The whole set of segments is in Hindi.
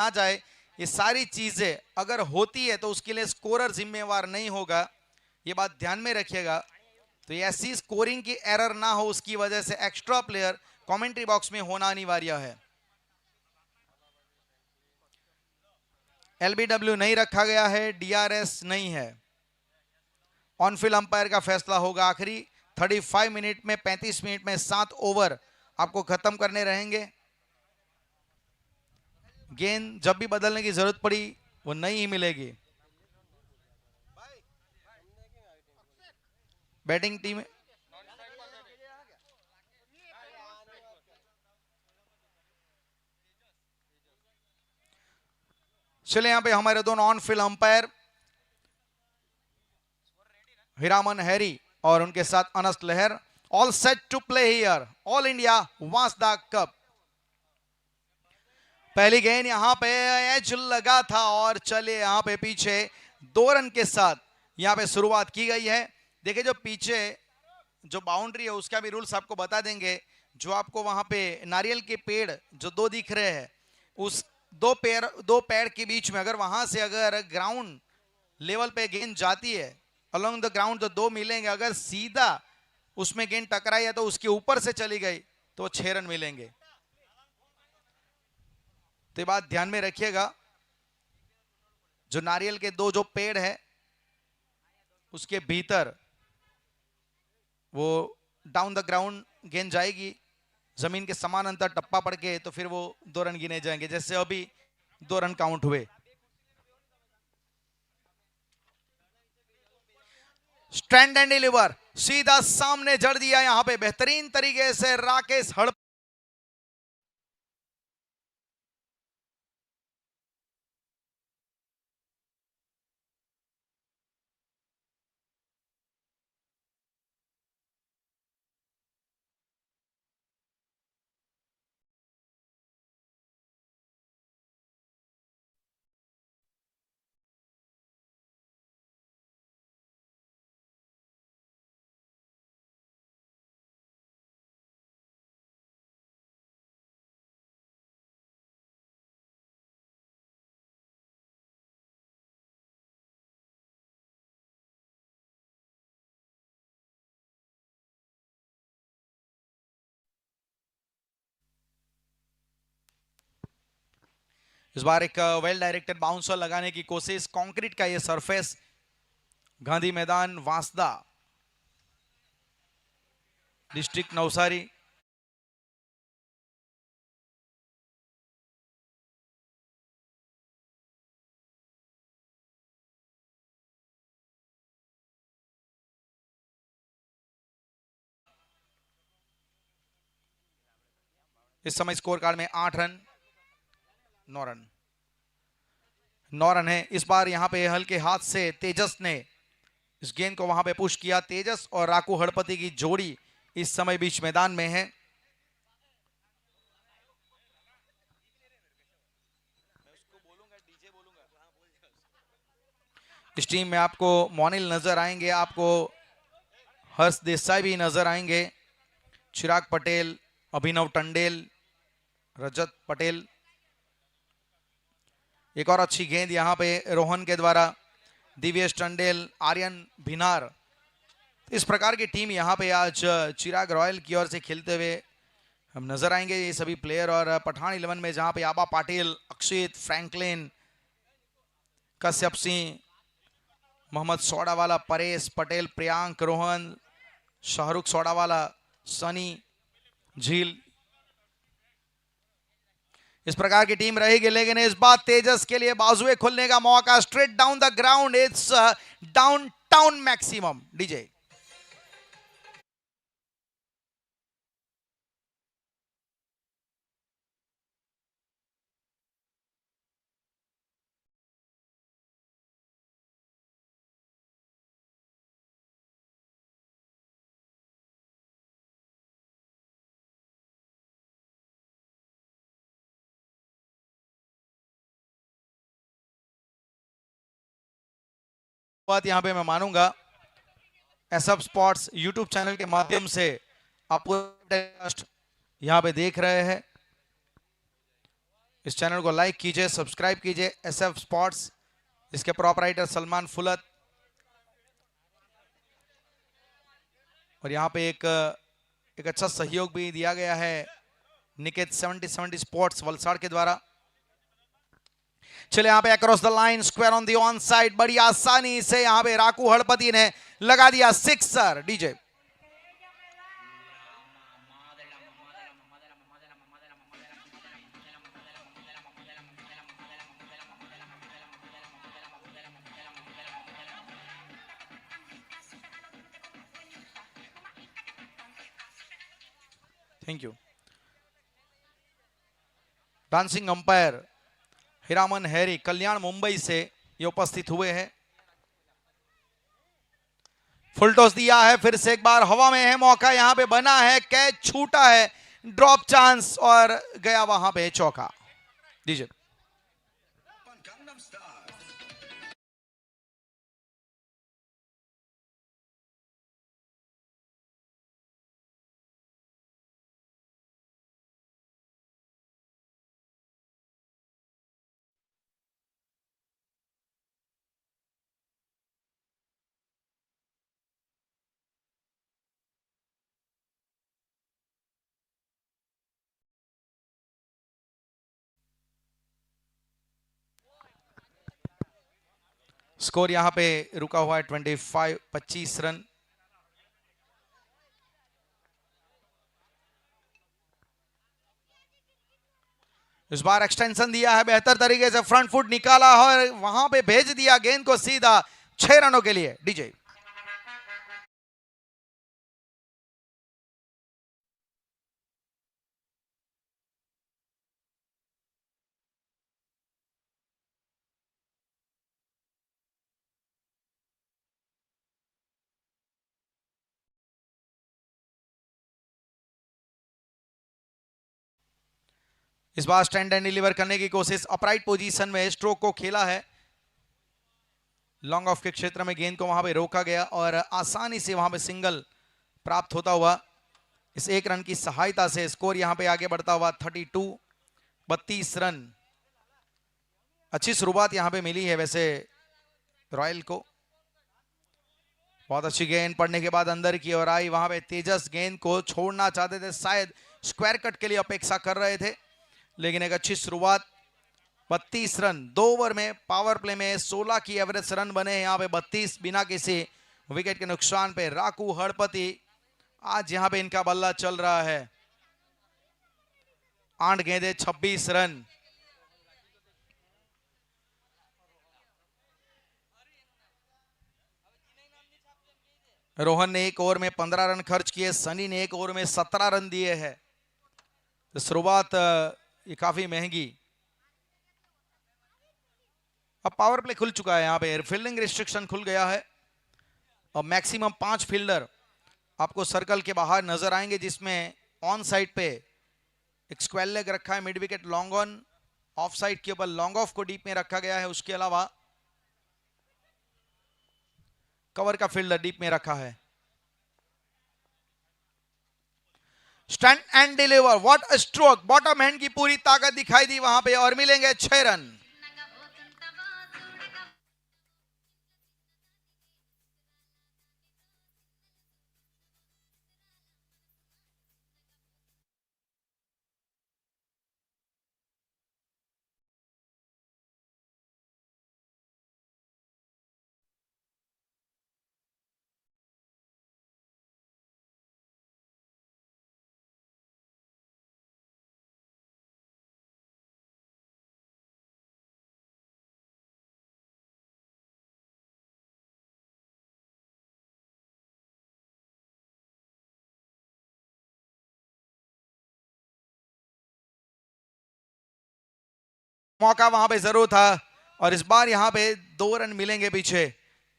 आ जाए, ये सारी चीजें अगर होती है तो उसके लिए स्कोरर जिम्मेवार नहीं होगा, ये बात ध्यान में रखिएगा। तो ऐसी स्कोरिंग की एरर ना हो, उसकी वजह से एक्स्ट्रा प्लेयर कमेंट्री बॉक्स में होना अनिवार्य है। एलबीडब्ल्यू नहीं रखा गया है, डीआरएस नहीं है। ऑन फील्ड अंपायर का फैसला होगा आखिरी 35 मिनट में, 35 मिनट में 7 ओवर आपको खत्म करने रहेंगे। गेंद जब भी बदलने की जरूरत पड़ी वो नहीं ही मिलेगी। बैटिंग टीम चले, यहां पे हमारे दोनों on field umpire Hiraman Harry और उनके साथ Anas Lahar, all set to play here, all India Vansda cup. पहली गेंद यहां पे एज लगा था और चले यहां पे पीछे 2 रन के साथ यहां पे शुरुआत की गई है। देखिए जो पीछे जो बाउंड्री है उसका भी रूल्स आपको बता देंगे। जो आपको वहां पे नारियल के पेड़ जो 2 दिख रहे हैं, उस 2 पेड़ के बीच में अगर वहां से अगर ग्राउंड लेवल पे गेंद जाती है, अलोंग द ग्राउंड, तो 2 मिलेंगे। अगर सीधा उसमें गेंद टकराई है तो उसके ऊपर से चली गई तो 6 रन मिलेंगे। तो ये बात ध्यान में रखिएगा। जो नारियल के 2 जो पेड़ है उसके भीतर वो डाउन द ग्राउंड गेंद जाएगी, जमीन के समानांतर टप्पा पड़ के, तो फिर वो 2 रन गिने जाएंगे। जैसे अभी 2 रन काउंट हुए। स्टैंड एंड डिलीवर सीधा सामने जड़ दिया यहां पे बेहतरीन तरीके से राकेश हड़प। इस बार एक वेल डायरेक्टेड बाउंसर लगाने की कोशिश। कंक्रीट का ये सरफेस, गांधी मैदान, वांसदा, डिस्ट्रिक्ट नवसारी। इस समय स्कोर कार्ड में 8 रन, 9 रन, 9 रन है। इस बार यहां पे हल्के हाथ से तेजस ने इस गेंद को वहां पे पुश किया। तेजस और राकू हड़पति की जोड़ी इस समय बीच मैदान में है। इस टीम में आपको मोनिल नजर आएंगे, आपको हर्ष देसाई भी नजर आएंगे, चिराग पटेल, अभिनव टंडेल, रजत पटेल। एक और अच्छी गेंद यहां पे रोहन के द्वारा, दिव्येश टंडेल, आर्यन भिनार। इस प्रकार की टीम यहां पे आज चिराग रॉयल की ओर से खेलते हुए हम नजर आएंगे ये सभी प्लेयर। और पठान 11 में जहां पे आबा पाटिल, अक्षित, फ्रैंकलिन, कश्यप सिंह, मोहम्मद सोडावाला, परेश पटेल, प्रियांक, रोहन, शाहरुख सोडावाला, सनी, झील, इस प्रकार की टीम रहेगी। लेकिन इस बार तेजस के लिए बाजुए खुलने का मौका। Straight down the ground, it's down town maximum. DJ बात यहां पे मैं मानूंगा, एसएफ स्पोर्ट्स यूट्यूब चैनल के माध्यम से आप यहां पे देख रहे हैं। इस चैनल को लाइक कीजिए, सब्सक्राइब कीजिए। SF स्पोर्ट्स, इसके प्रोपराइटर सलमान फुलत। और यहाँ पे एक अच्छा सहयोग भी दिया गया है निकेत 70 स्पोर्ट्स वलसाड़ के द्वारा। चले यहाँ पे across the line, square on the on side, बड़ी आसानी से यहाँ पे राकू हड़पति ने लगा दिया sixer. DJ thank you. Dancing umpire Hiraman Harry Kalyan Mumbai से ये उपस्थित हुए हैं। फुल टॉस दिया है, फिर से एक बार हवा में है, मौका यहां पे बना है, कैच छूटा है, ड्रॉप चांस और गया वहां पे चौका। दीजिए स्कोर यहां पे रुका हुआ है 25 रन। इस बार एक्सटेंशन दिया है, बेहतर तरीके से फ्रंट फुट निकाला और वहां पे भेज दिया गेंद को सीधा 6 रनों के लिए। डीजे इस बार स्टैंड एंड डिलीवर करने की कोशिश, अपराइट पोजीशन में स्ट्रोक को खेला है, लॉन्ग ऑफ के क्षेत्र में गेंद को वहां पे रोका गया और आसानी से वहां पे सिंगल प्राप्त होता हुआ इस 1 रन की सहायता से स्कोर यहां पे आगे बढ़ता हुआ 32 रन। अच्छी शुरुआत यहां पे मिली है वैसे रॉयल को। बहुत अच्छी गेंद पड़ने के बाद अंदर की ओर आई, वहां पे तेजस गेंद को छोड़ना चाहते थे, शायद स्क्वायर कट के लिए अपेक्षा कर रहे थे, लेकिन एक अच्छी शुरुआत। 32 रन 2 ओवर में, पावर प्ले में 16 की एवरेज रन बने यहाँ पे 32 बिना किसी विकेट के नुकसान पे। राकू हड़पति आज यहाँ पे इनका बल्ला चल रहा है, 8 गेंदे 26 रन। रोहन ने 1 ओवर में 15 रन खर्च किए, सनी ने 1 ओवर में 17 रन दिए हैं। तो शुरुआत ये काफी महंगी। अब पावर प्ले खुल चुका है, यहाँ पे फील्डिंग रिस्ट्रिक्शन खुल गया है और मैक्सिमम 5 फील्डर आपको सर्कल के बाहर नजर आएंगे, जिसमें ऑन साइड पे एक स्क्वायर लेग रखा है, mid wicket long on, of side के ऊपर लॉन्ग ऑफ को डीप में रखा गया है, उसके अलावा कवर का फील्डर डीप में रखा है। Stand and deliver, what a stroke, bottom hand की पूरी ताकत दिखाई दी वहां पे और मिलेंगे 6 रन। मौका वहां पे जरूर था और इस बार यहां पे 2 रन मिलेंगे पीछे।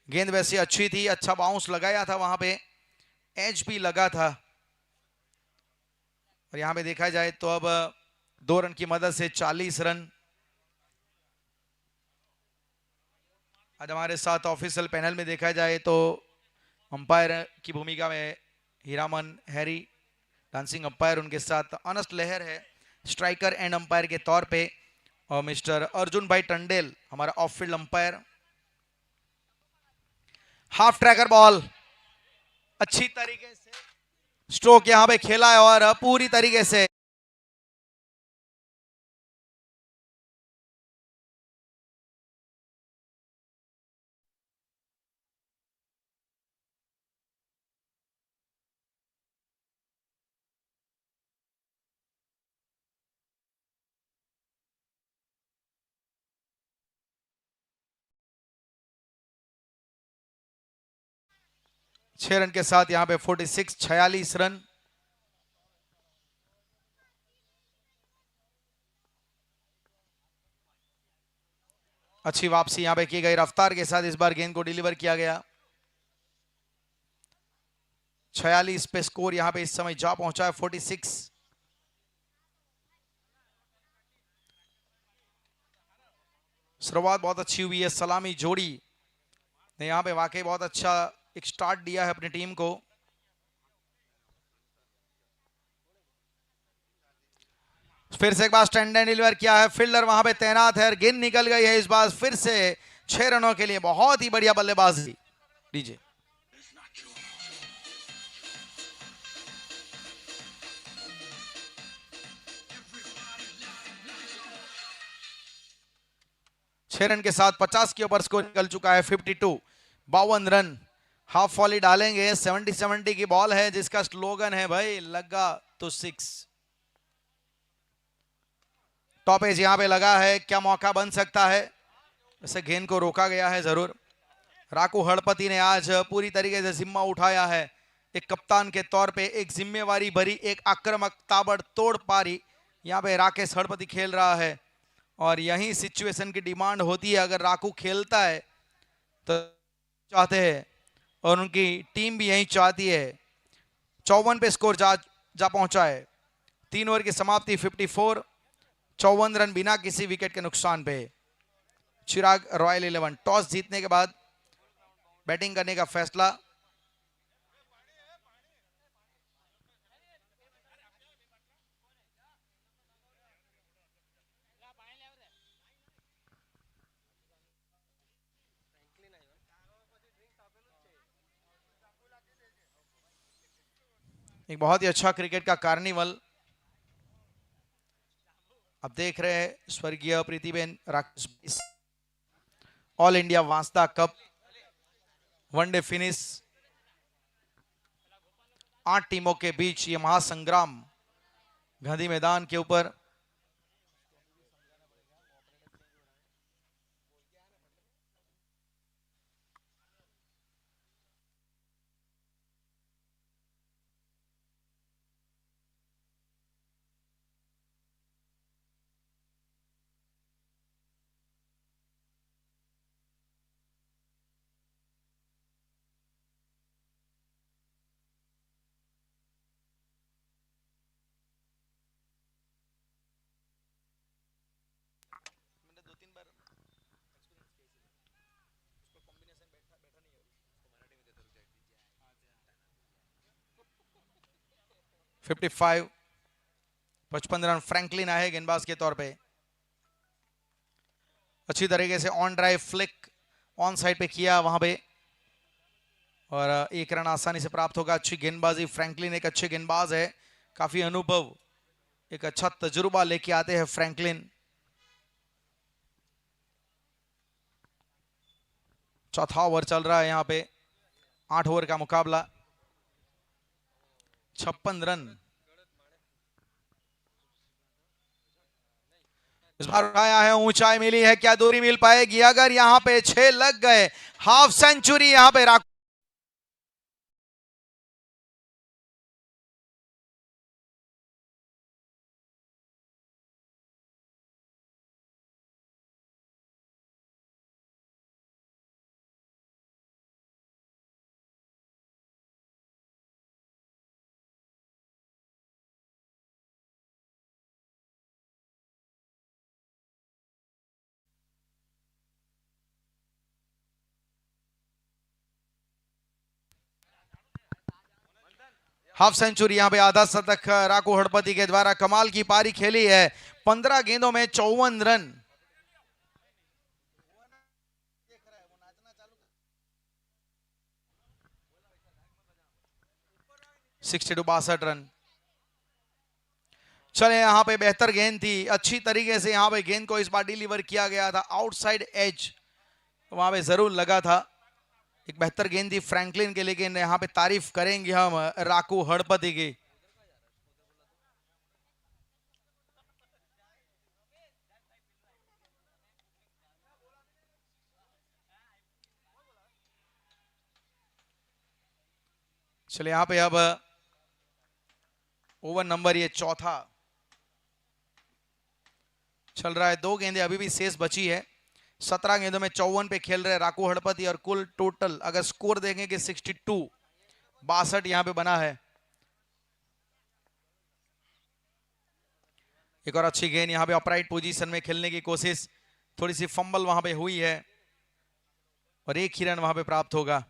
गेंद वैसे अच्छी थी, अच्छा बाउंस लगाया था, वहां पे एज भी लगा था और यहां पे देखा जाए तो अब 2 रन की मदद से 40 रन। आज हमारे साथ ऑफिशियल पैनल में देखा जाए तो अंपायर की भूमिका में हीरामन हैरी, डांसिंग अंपायर उनके साथ अनस्ट लहर है स्ट्राइकर एंड अंपायर के तौर पे। और मिस्टर अर्जुन भाई टंडेल हमारा of field umpire. Half tracker ball अच्छी तरीके से स्ट्रोक यहां पे खेला है और पूरी तरीके से छह रन के साथ यहां पे 46 रन। अच्छी वापसी यहां पे की गई, रफ्तार के साथ इस बार गेंद को डिलीवर किया गया। 46 पे स्कोर यहां पे इस समय जा पहुंचा है 46। शुरुआत बहुत अच्छी हुई है, सलामी जोड़ी ने यहां पे वाकई बहुत अच्छा एक स्टार्ट दिया है अपनी टीम को। फिर से एक बार स्टैंड एंड डिलीवर किया है, फील्डर वहां पे तैनात है, गेंद निकल गई है। इस बार फिर से 6 रनों के लिए बहुत ही बढ़िया बल्लेबाजी दीजिए। छह रन के साथ 50 के ऊपर स्कोर निकल चुका है 52। 52 रन हाफ वॉली डालेंगे। 70-70 की बॉल है जिसका स्लोगन है भाई लगा तो 6। टॉप एज यहां पे लगा है, क्या मौका बन सकता है? वैसे गेंद को रोका गया है जरूर। राकू हड़पति ने आज पूरी तरीके से जिम्मा उठाया है एक कप्तान के तौर पे, एक जिम्मेवारी भरी एक आक्रामक ताबड़तोड़ पारी यहां पे राकेश हड़पति खेल रहा है और यही सिचुएशन की डिमांड होती है। अगर राकू खेलता है तो चाहते हैं और उनकी टीम भी यही चाहती है। 54 पे स्कोर जा पहुंचा है। 3 ओवर की समाप्ति 54। 54 रन बिना किसी विकेट के नुकसान पे। चिराग रॉयल 11 टॉस जीतने के बाद बैटिंग करने का फैसला। एक बहुत ही अच्छा क्रिकेट का कार्निवल अब देख रहे हैं। स्वर्गीय Pritiben Rakesh all India Vansda cup one day finish, 8 टीमों के बीच ये महासंग्राम गांधी मैदान के ऊपर। फिफ्टी 55 रन फ्रैंकलिन आए गेंदबाज के तौर पे। अच्छी तरीके से on drive flick on side पे किया वहां पे और 1 रन आसानी से प्राप्त होगा। अच्छी गेंदबाजी, फ्रैंकलिन एक अच्छे गेंदबाज है, काफी अनुभव, एक अच्छा तजुर्बा लेके आते हैं फ्रैंकलिन। चौथा ओवर चल रहा है यहाँ पे, 8 ओवर का मुकाबला। 56 रन इस बार उठाया है, ऊंचाई मिली है, क्या दूरी मिल पाएगी? अगर यहां पे 6 लग गए, हाफ सेंचुरी यहां पे राख। हाफ सेंचुरी यहां पे आधा शतक राकू हड़पति के द्वारा, कमाल की पारी खेली है। 15 गेंदों में 54 रन 62 रन। चले यहाँ पे बेहतर गेंद थी, अच्छी तरीके से यहाँ पे गेंद को इस बार डिलीवर किया गया था, आउटसाइड एज वहां पे जरूर लगा था। एक बेहतर गेंद थी फ्रैंकलिन के, लेकिन यहाँ पे तारीफ करेंगे हम राकू हड़पति की। चले यहाँ पे अब ओवर नंबर ये चौथा चल रहा है। 2 गेंदें अभी भी शेष बची है। 17 गेंदों में 54 पे खेल रहे राकू हड़पति और कुल टोटल अगर स्कोर देखेंगे 62 यहाँ पे बना है। एक और अच्छी गेंद यहाँ पे अपराइट पोजीशन में खेलने की कोशिश, थोड़ी सी फंबल वहां पे हुई है और एक ही रन वहां पे प्राप्त होगा।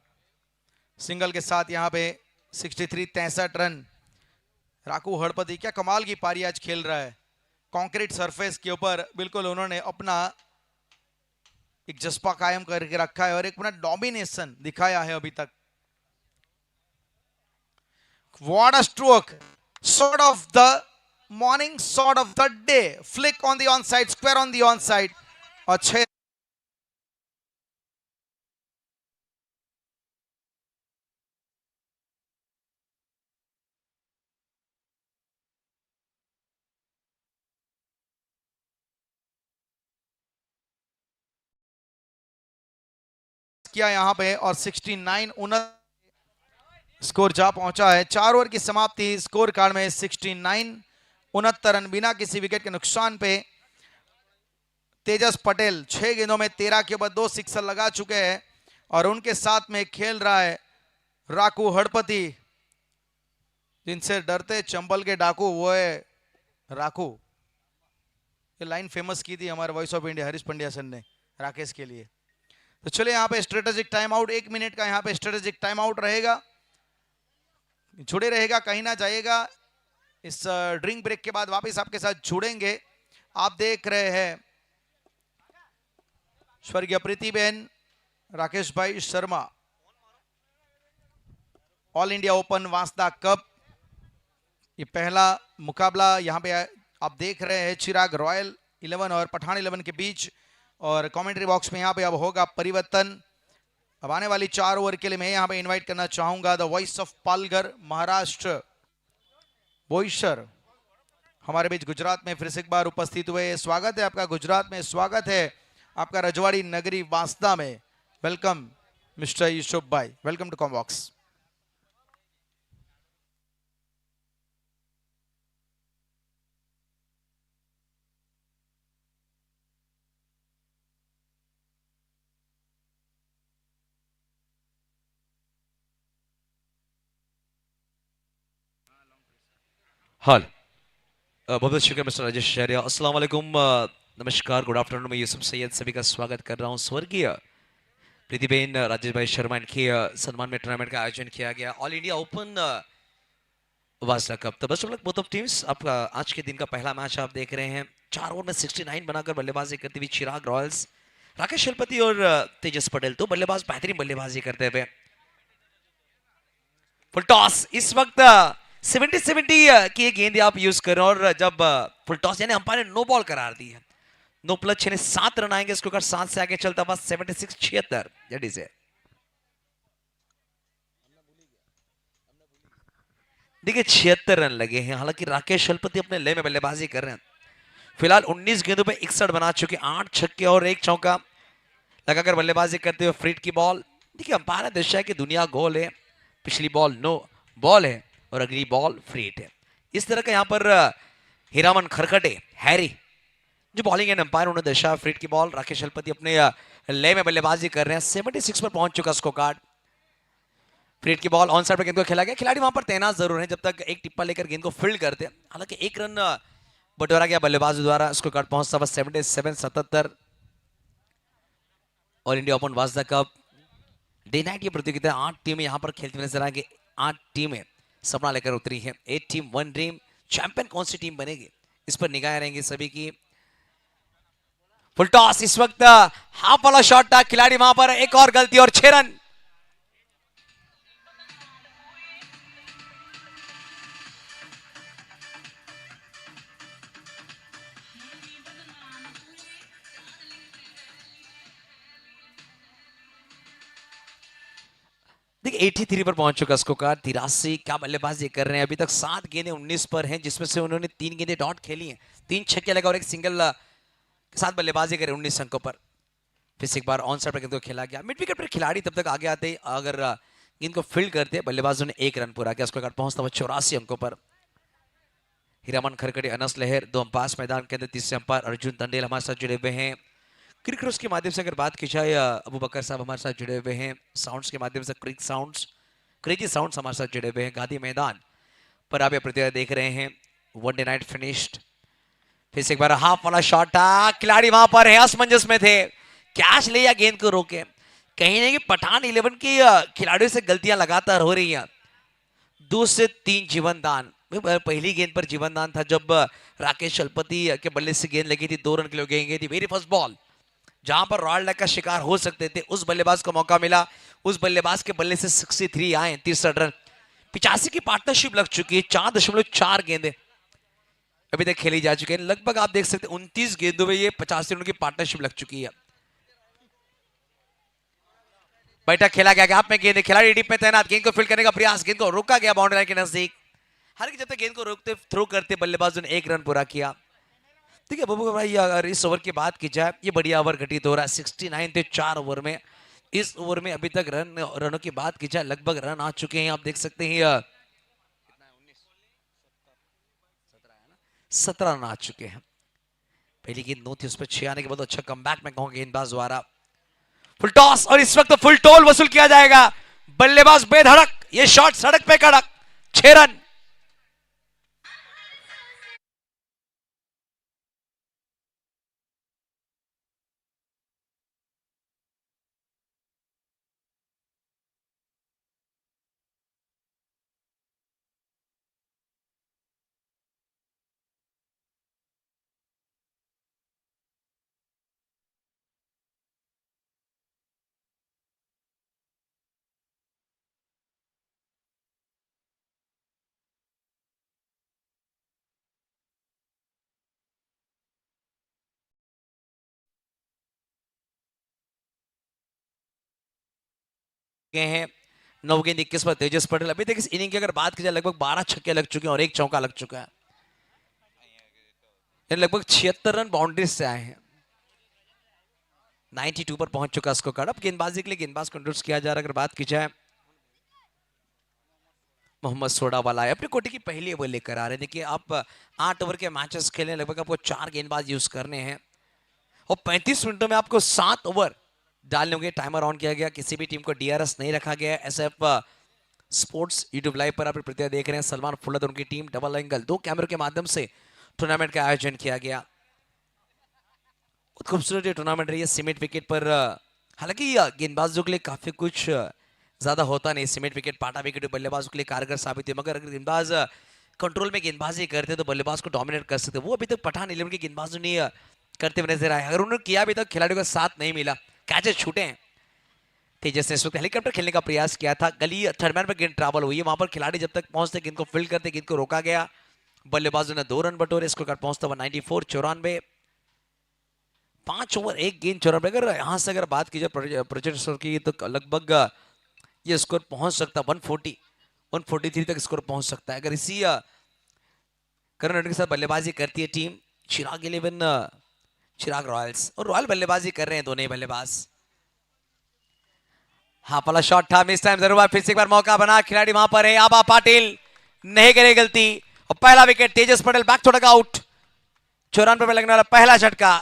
सिंगल के साथ यहाँ पे 63 रन। राकू हड़पति क्या कमाल की पारी आज खेल रहा है। कंक्रीट सरफेस के ऊपर बिल्कुल उन्होंने अपना एक जज्बा कायम करके रखा है और एक अपना डोमिनेशन दिखाया है अभी तक। What a stroke, shot of the morning, shot of the day, flick on the on side, square on the on side. अच्छे किया यहाँ पे और 69 स्कोर जा पहुंचा है। 4 ओवर की समाप्ति, स्कोर कार्ड में 69 रन बिना किसी विकेट के नुकसान पे। तेजस पटेल 6 गेंदों में 13 के ऊपर 2 सिक्सर लगा चुके हैं और उनके साथ में खेल रहा है राकू हड़पति। जिनसे डरते चंबल के डाकू वो है राकू। ये लाइन फेमस की थी हमारे voice of India Harish Pandya sir ने राकेश के लिए। तो चलिए यहाँ पे स्ट्रेटेजिक टाइम आउट, 1 मिनट का यहाँ पे स्ट्रेटेजिक टाइम आउट रहेगा। जुड़े रहेगा, कहीं ना जाएगा। इस ड्रिंक ब्रेक के बाद वापस आपके साथ जुड़ेंगे। आप देख रहे हैं स्वर्गीय प्रीतिबेन राकेश भाई Sharma all India open Vansda cup, ये पहला मुकाबला यहाँ पे आप देख रहे हैं चिराग रॉयल 11 और पठान 11 के बीच। और कमेंट्री बॉक्स में यहाँ पे अब होगा परिवर्तन। अब आने वाली 4 ओवर के लिए मैं यहाँ पे इनवाइट करना चाहूंगा the voice of Palghar Maharashtra Boisar हमारे बीच गुजरात में फिर से एक बार उपस्थित हुए। स्वागत है आपका गुजरात में, स्वागत है आपका रजवाड़ी नगरी वांसदा में। वेलकम मिस्टर यूसुफ भाई, वेलकम टू कॉमबॉक्स। हाल बहुत बहुत शुक्रिया मिस्टर राजेश शहरिया। अस्सलाम वालेकुम, नमस्कार, गुड आफ्टरनून। मैं यूसुफ सैयद सभी का स्वागत कर रहा हूँ। स्वर्गीय प्रीतिबेन राजेश भाई शर्मा इनके सम्मान में टूर्नामेंट का आयोजन किया गया, all India open Vansda cup. तो best of luck both of teams. आपका आज के दिन का पहला मैच आप देख रहे हैं। 4 ओवर में 69 बनाकर बल्लेबाजी करती हुई चिराग रॉयल्स, राकेश हड़पति और तेजस पटेल तो बल्लेबाज बेहतरीन बल्लेबाजी करते हुए। फुल टॉस इस वक्त 70 की एक गेंद आप यूज करें और जब फुल टॉस यानी अंपायर ने नो बॉल करार दी है, नो प्लस 6 ने 7 रन आएंगे। इसको कर 7 से आगे चलता हुआ 76 दैट इज इट। देखिए 76 रन लगे हैं। हालांकि राकेश हड़पति अपने लय में बल्लेबाजी कर रहे हैं। फिलहाल 19 गेंदों पे 61 बना चुके, 8 छक्के और 1 चौका लगाकर बल्लेबाजी करते हुए। फ्रीट की बॉल, देखिए अंपायर ने दर्शाया है कि दुनिया गोल है, पिछली बॉल नो बॉल है और अगली बॉल फ्रीट है। इस तरह का यहाँ पर हीरामन खरखटे हैरी जो बॉलिंग एंड अंपायर उन्होंने दर्शाया। फ्रीट की बॉल, राकेश हड़पति अपने लय में बल्लेबाजी कर रहे हैं। 76 पर पहुंच चुका स्कोर कार्ड। फ्रीट की बॉल ऑन साइड पर गेंद को खेला गया। खिलाड़ी वहां पर तैनात जरूर है जब तक एक टिप्पा लेकर गेंद को फील्ड करते हैं। हालांकि 1 रन बटोरा गया बल्लेबाज द्वारा। स्कोर कार्ड पहुंचता हुआ 77 all India open Vansda cup day night की प्रतियोगिता। 8 टीमें यहां पर खेलती हुई नजर आएंगी। 8 टीमें सपना लेकर उतरी है। 8 टीम 1 ड्रीम। चैंपियन कौन सी टीम बनेगी इस पर निगाहें रहेंगी सभी की। फुल टॉस इस वक्त हाफ वाला शॉट था, खिलाड़ी वहां पर एक और गलती और 6 रन। 83 पर पहुंच चुका स्कोर। 83 क्या बल्लेबाजी कर रहे हैं। अभी तक 7 गेंदें 19 पर हैं, जिसमें से उन्होंने 3 गेंदें डॉट खेली हैं, 3 छक्के लगा और एक सिंगल के साथ बल्लेबाजी करे 19 अंकों पर। फिर से एक बार ऑन साइड पर गेंद को खेला गया। मिड विकेट पर खिलाड़ी तब तक आगे आते, अगर गेंद को फील्ड करते, बल्लेबाजों ने 1 रन पूरा किया। स्कोर पहुंचता हुआ 84 अंकों पर। हीरामन खरकड़े, अनस लहर, 2 अंपायर मैदान के अंदर, तीसरे अंपायर अर्जुन तंडेल हमारे साथ जुड़े हुए हैं। क्रिकेटर्स के माध्यम से अगर बात की जाए, अबू बकर साहब हमारे साथ जुड़े हुए हैं। साउंड्स के माध्यम से क्रेजी साउंड्स हमारे साथ जुड़े हुए हैं। गांधी मैदान पर आप ये प्रतियोगिता देख रहे हैं। One day night finished. फिर से एक बार हाफ वाला शॉट था, खिलाड़ी वहां पर है, असमंजस में थे, कैच ले या गेंद को रोके। कहीं नहीं कि पठान 11 की खिलाड़ियों से गलतियां लगातार हो रही हैं। 2 से 3 जीवन दान। पहली गेंद पर जीवन दान था जब राकेश चलपति के बल्ले से गेंद लगी थी, 2 रन के लिए गेंद गई थी। वेरी फर्स्ट बॉल जहां पर रॉयल लक का शिकार हो सकते थे, उस बल्लेबाज को मौका मिला। उस बल्लेबाज के बल्ले से 63 आए, 63 रन। 85 की पार्टनरशिप लग चुकी है। 4.4 गेंदें अभी तक खेली जा चुकी है। लगभग आप देख सकते हैं 29 गेंदों में ये 85 रनों की पार्टनरशिप लग चुकी है। बैठक खेला गया, गैप में गेंद, खिलाड़ी डीप में तैनात, गेंद को फील्ड करने का प्रयास, गेंद को रोका गया बाउंड्री लाइन के नजदीक। हालांकि जब तक गेंद को रोकते थ्रो करते बल्लेबाजों ने 1 रन पूरा किया। ठीक है बबू भाई, अगर इस ओवर की बात की जाए, ये बढ़िया ओवर घटित हो रहा है। 69 थे 4 ओवर में। इस ओवर में अभी तक रनों की बात की जाए, लगभग रन आ चुके हैं, आप देख सकते हैं 17 रन आ चुके हैं। पहली गेंद 9 थी, उस पर 6 आने के बाद अच्छा कमबैक में कहूंगा गेंदबाज द्वारा। फुल टॉस और इस वक्त फुल टोल वसूल किया जाएगा। बल्लेबाज बेधड़क, ये शॉट सड़क पे कड़क, 6 रन। गए हैं 9 गेंद 21 पर तेजस पटेल। अभी तक इस इनिंग की अगर बात की जाए, लगभग 12 छक्के लग चुके हैं और 1 चौका लग चुका है। लगभग 76 रन बाउंड्री से आए हैं। 92 पर पहुंच चुका स्कोर कार्ड। अब गेंदबाजी के लिए गेंदबाज को इंट्रोड्यूस किया जा रहा है। अगर बात की जाए, मोहम्मद सोडा वाला है, अपनी कोटी की पहली ओवर लेकर आ रहे हैं। देखिए आप 8 ओवर के मैचेस खेलने, लगभग आपको 4 गेंदबाज यूज करने हैं और 35 मिनटों में आपको 7 ओवर डालने होंगे। टाइमर ऑन किया गया, किसी भी टीम को डीआरएस नहीं रखा गया। एसएफ स्पोर्ट्स यूट्यूब लाइव पर आप प्रतिक्रिया देख रहे हैं। सलमान फुल्लद उनकी टीम, डबल एंगल 2 कैमरों के माध्यम से टूर्नामेंट का आयोजन किया गया। बहुत खूबसूरत ये टूर्नामेंट रही है। सीमेंट विकेट पर हालांकि गेंदबाजों के लिए काफी कुछ ज्यादा होता नहीं। सीमेंट विकेट, पाटा विकेट बल्लेबाजों के लिए कारगर साबित हुई, मगर अगर गेंदबाज कंट्रोल में गेंदबाजी करते तो बल्लेबाज को डोमिनेट कर सकते। वो अभी तक पठान 11 के गेंदबाजों ने करते हुए नजर आए। अगर उन्होंने किया अभी तक खिलाड़ियों का साथ नहीं मिला, कैचेस छूटे हैं। तेजस ने इस वक्त हेलीकॉप्टर खेलने का प्रयास किया था, गली थर्ड मैन पर गेंद ट्रैवल हुई है, वहां पर खिलाड़ी जब तक पहुंचते गेंद को फील्ड करते, गेंद को रोका गया। बल्लेबाजों ने 2 रन बटोरे। स्कोर कार्ड पहुंचता हुआ 94, 94। 5 ओवर 1 गेंद 94। अगर यहां से अगर बात की जाए प्रोजेक्ट की, तो लगभग ये स्कोर पहुंच सकता है 140, 143 तक स्कोर पहुंच सकता है। अगर इसी करण रेड्डी के साथ बल्लेबाजी करती है टीम चिराग 11, चिराग रॉयल्स, और रॉयल बल्लेबाजी कर रहे हैं दोनों ही बल्लेबाज। हाँ वाला शॉट था, मिस टाइम जरूर। फिर से एक बार मौका बना, खिलाड़ी वहां पर है, आबा पाटिल नहीं करे गलती और पहला wicket Tejas Patel back to dugout. 94 पे लगने वाला पहला झटका।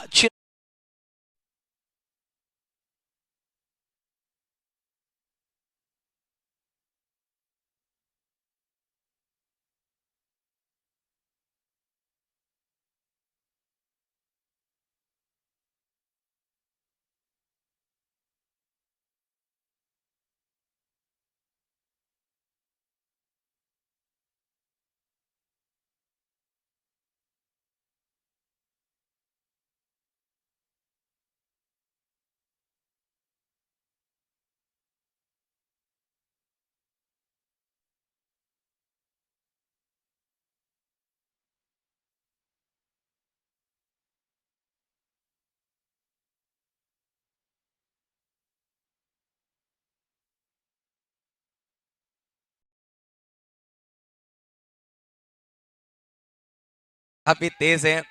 काफी तेज है।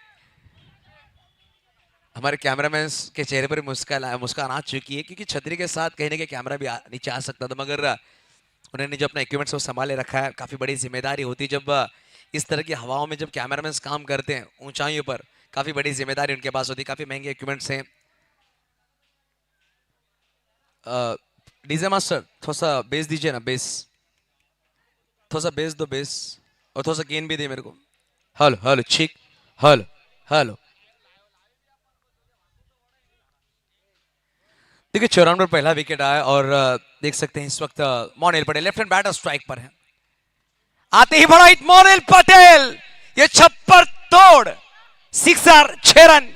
हमारे कैमरामैन के चेहरे पर मुस्कान मुस्कान आ चुकी है, क्योंकि छतरी के साथ कहीं ना कहीं कैमरा भी नीचे आ सकता था, मगर उन्होंने जो अपना इक्विपमेंट्स वो संभाले रखा है। काफी बड़ी जिम्मेदारी होती है जब इस तरह की हवाओं में जब कैमरामैन काम करते हैं ऊंचाइयों पर, काफी बड़ी जिम्मेदारी उनके पास होती है। काफी महंगे इक्विपमेंट्स हैं। डीजे मास्टर थोड़ा सा बेस दीजिए ना, बेस थोड़ा सा बेस दो, बेस, और थोड़ा सा गेन भी दे मेरे को। हेलो हेलो ठीक, हेलो हेलो। देखिए 94 पर पहला विकेट आया और देख सकते हैं इस वक्त Monil Patel left hand batter strike पर है। आते ही बड़ा हिट मोनिल पटेल, ये छप्पर तोड़ सिक्सर, 6 रन।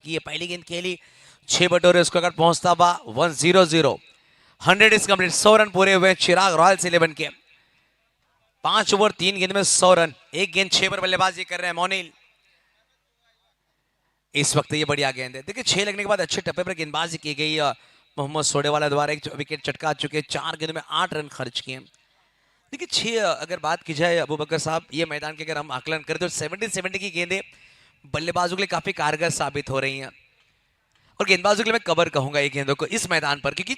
ये पहली गेंद खेली, 6 बटोरे, उसको अगर पहुंचता हुआ 1-0-0। 100 इज कंप्लीट, 100 रन पूरे हुए चिराग रॉयल्स 11 के। 5 ओवर 3 गेंद में 100 रन। एक गेंद 6 पर बल्लेबाजी कर रहे हैं मोनिल। इस वक्त ये बढ़िया गेंद है। देखिए 6 लगने के बाद अच्छे टप्पे पर गेंदबाजी की गई मोहम्मद सोडेवाला द्वारा। एक विकेट चटका चुके, 4 गेंद में 8 रन खर्च किए। देखिए 6 अगर बात की जाए अबू बकर साहब, ये मैदान के अगर हम आकलन करें तो 70-70 की गेंदें बल्लेबाजों के लिए काफी कारगर साबित हो रही हैं। और गेंदबाजों के लिए मैं कवर कहूंगा ये गेंदों को इस मैदान पर, क्योंकि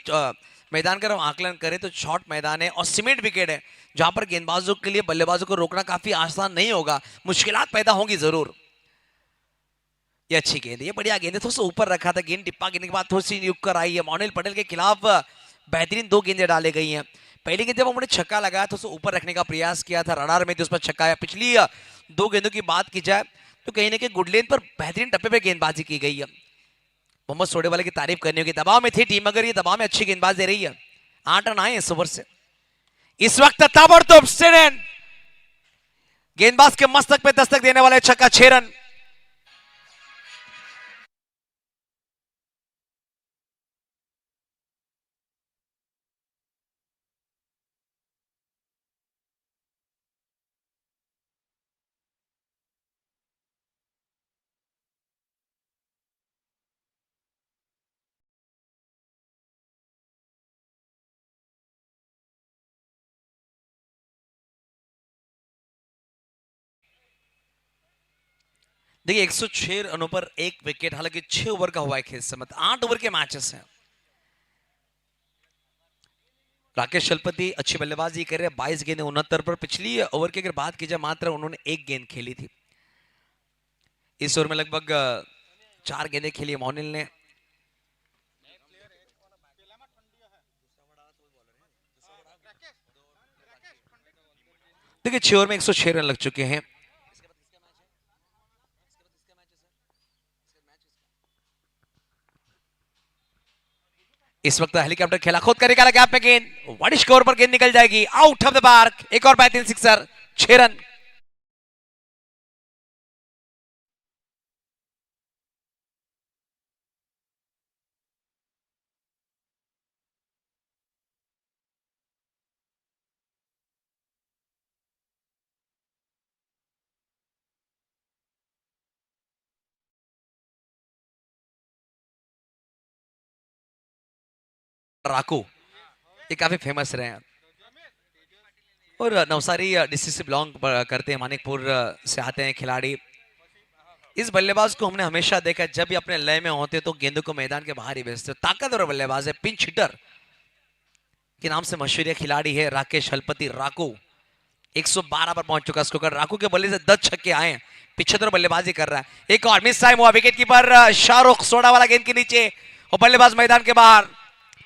मैदान का हम आकलन करें तो शॉर्ट मैदान है और सीमेंट विकेट है, जहां पर गेंदबाजों के लिए बल्लेबाजों को रोकना काफी आसान नहीं होगा, मुश्किलात पैदा होंगी जरूर। ये अच्छी गेंद, ये बढ़िया गेंद है। थोड़ा सा ऊपर रखा था, गेंद टिप्पा गिरने के बाद थोड़ी सी युग कर आई है। मोनिल पटेल के खिलाफ बेहतरीन 2 गेंदें डाले गई हैं। पहली गेंद जब उन्होंने छक्का लगाया तो उसे ऊपर रखने का प्रयास किया था, रडार में थी, उस पर छक्का आया। पिछली 2 गेंदों की बात की जाए तो कहीं ना कहीं गुडलेन पर बेहतरीन टप्पे पे गेंदबाजी की गई है। मोहम्मद सोडेवाले की तारीफ करने होगी, दबाव में थी टीम, मगर ये दबाव में अच्छी गेंदबाज दे रही है। 8 रन आए इस ओवर से। इस वक्त ताबड़तोड़ स्टेन गेंदबाज के मस्तक पे दस्तक देने वाले छक्का, 6 रन। देखिए 106 रनों पर 1 विकेट, हालांकि 6 ओवर का हुआ है खेल समय, 8 ओवर के मैचेस हैं। राकेश चलपति अच्छी बल्लेबाजी कर रहे हैं, 22 गेंदें 69 पर। पिछली ओवर की अगर बात की जाए मात्र उन्होंने 1 गेंद खेली थी। इस ओवर में लगभग 4 गेंदें खेली मोनिल ने। देखिए 6 ओवर में 106 रन लग चुके हैं। इस वक्त हेलीकॉप्टर खेला, खुद का निकाला गैप में गेंद, बड़ी स्कोर पर गेंद निकल जाएगी, आउट ऑफ द पार्क। एक और बेहतरीन सिक्सर, 6 रन। राकू ये काफी फेमस रहे हैं और नवसारी डिस्ट्रिक्ट से बिलोंग करते हैं, मानिकपुर से आते हैं खिलाड़ी। इस बल्लेबाज को हमने हमेशा देखा है, जब भी अपने लय में होते तो गेंदों को मैदान के बाहर ही भेजते। ताकतवर बल्लेबाज है, पिंच हिटर के नाम से मशहूर ये खिलाड़ी है राकेश हलपति राकू। 112 पर पहुंच चुका स्कोर। राकू के बल्ले से 10 छक्के आए हैं, 75 बल्लेबाजी कर रहा है। एक और मिस टाइम हुआ, विकेट कीपर शाहरुख सोडा वाला गेंद के नीचे और बल्लेबाज मैदान के बाहर।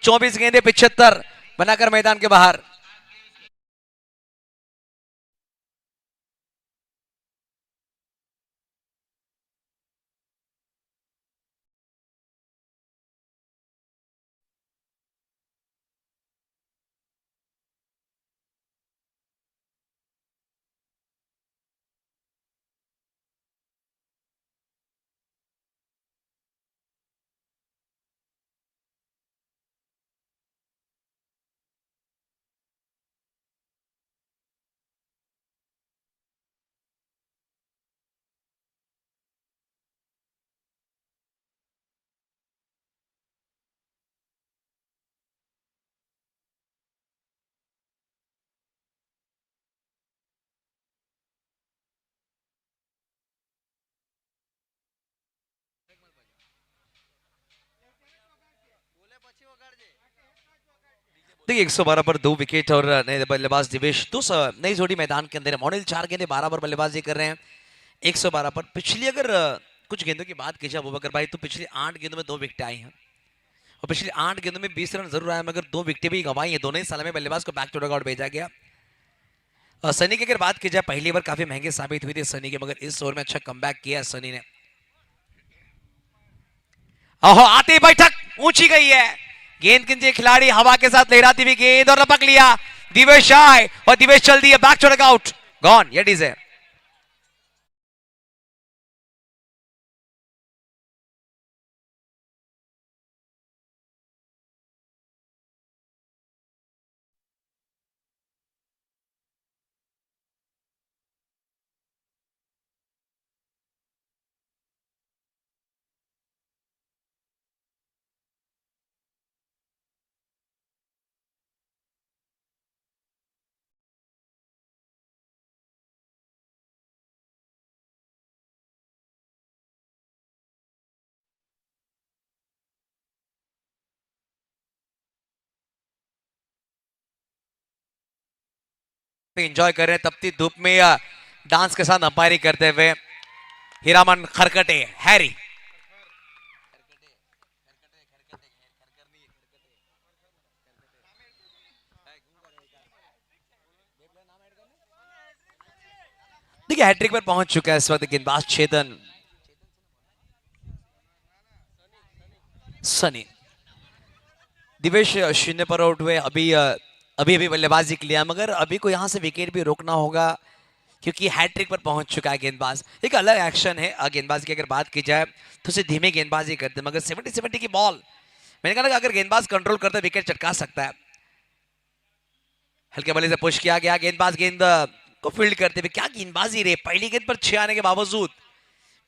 24 गेंदे 75 बनाकर मैदान के बाहर। देखिए 112 पर 2 विकेट और नए बल्लेबाज दिवेश नई जोड़ी मैदान के अंदर है। मॉनिल 4 गेंदे 12 पर बल्लेबाजी कर रहे हैं 112 पर। पिछली अगर कुछ गेंदों की बात की जाए अबूबकर भाई, तो पिछली 8 गेंदों में 2 विकेट आई हैं और पिछली 8 गेंदों में 20 रन जरूर आए, मगर 2 विकेटें भी गंवाई हैं। दोनों ही साल में बल्लेबाज को बैक टू डगआउट भेजा गया। सनी की अगर बात की जाए, पहली बार काफी महंगे साबित हुई थी सनी के, मगर इस ओवर में अच्छा कमबैक किया सनी ने। ओहो, आती ही बैठक ऊंची गई है, गेंद किंचे खिलाड़ी हवा के साथ लहराती हुई गेंद और लपक लिया। दिवेश आए और दिवेश चल दिया बैक टू डगआउट, गॉन। ये इज है। एंजॉय कर रहे हैं तपती धूप में डांस के साथ अंपायरिंग करते हुए हीरामन खरकटे हैरी। देखिए हैट्रिक पर पहुंच चुका है इस वक्त गेंदबाज चेतन सनी। दिवेश 0 पर आउट हुए, अभी अभी बल्लेबाजी के लिए, मगर अभी को यहां से विकेट भी रोकना होगा क्योंकि हैट्रिक पर पहुंच चुका है गेंदबाज। एक अलग एक्शन है गेंदबाज की अगर बात की जाए तो उसे धीमे गेंदबाजी करते, मगर 70-70 की बॉल, मैंने कहा अगर गेंदबाज कंट्रोल करता विकेट चटका सकता है। हल्के बल्ले से पुश किया गया, गेंदबाज गेंद को फील्ड करते हुए, क्या गेंदबाजी रही। पहली गेंद पर 6 आने के बावजूद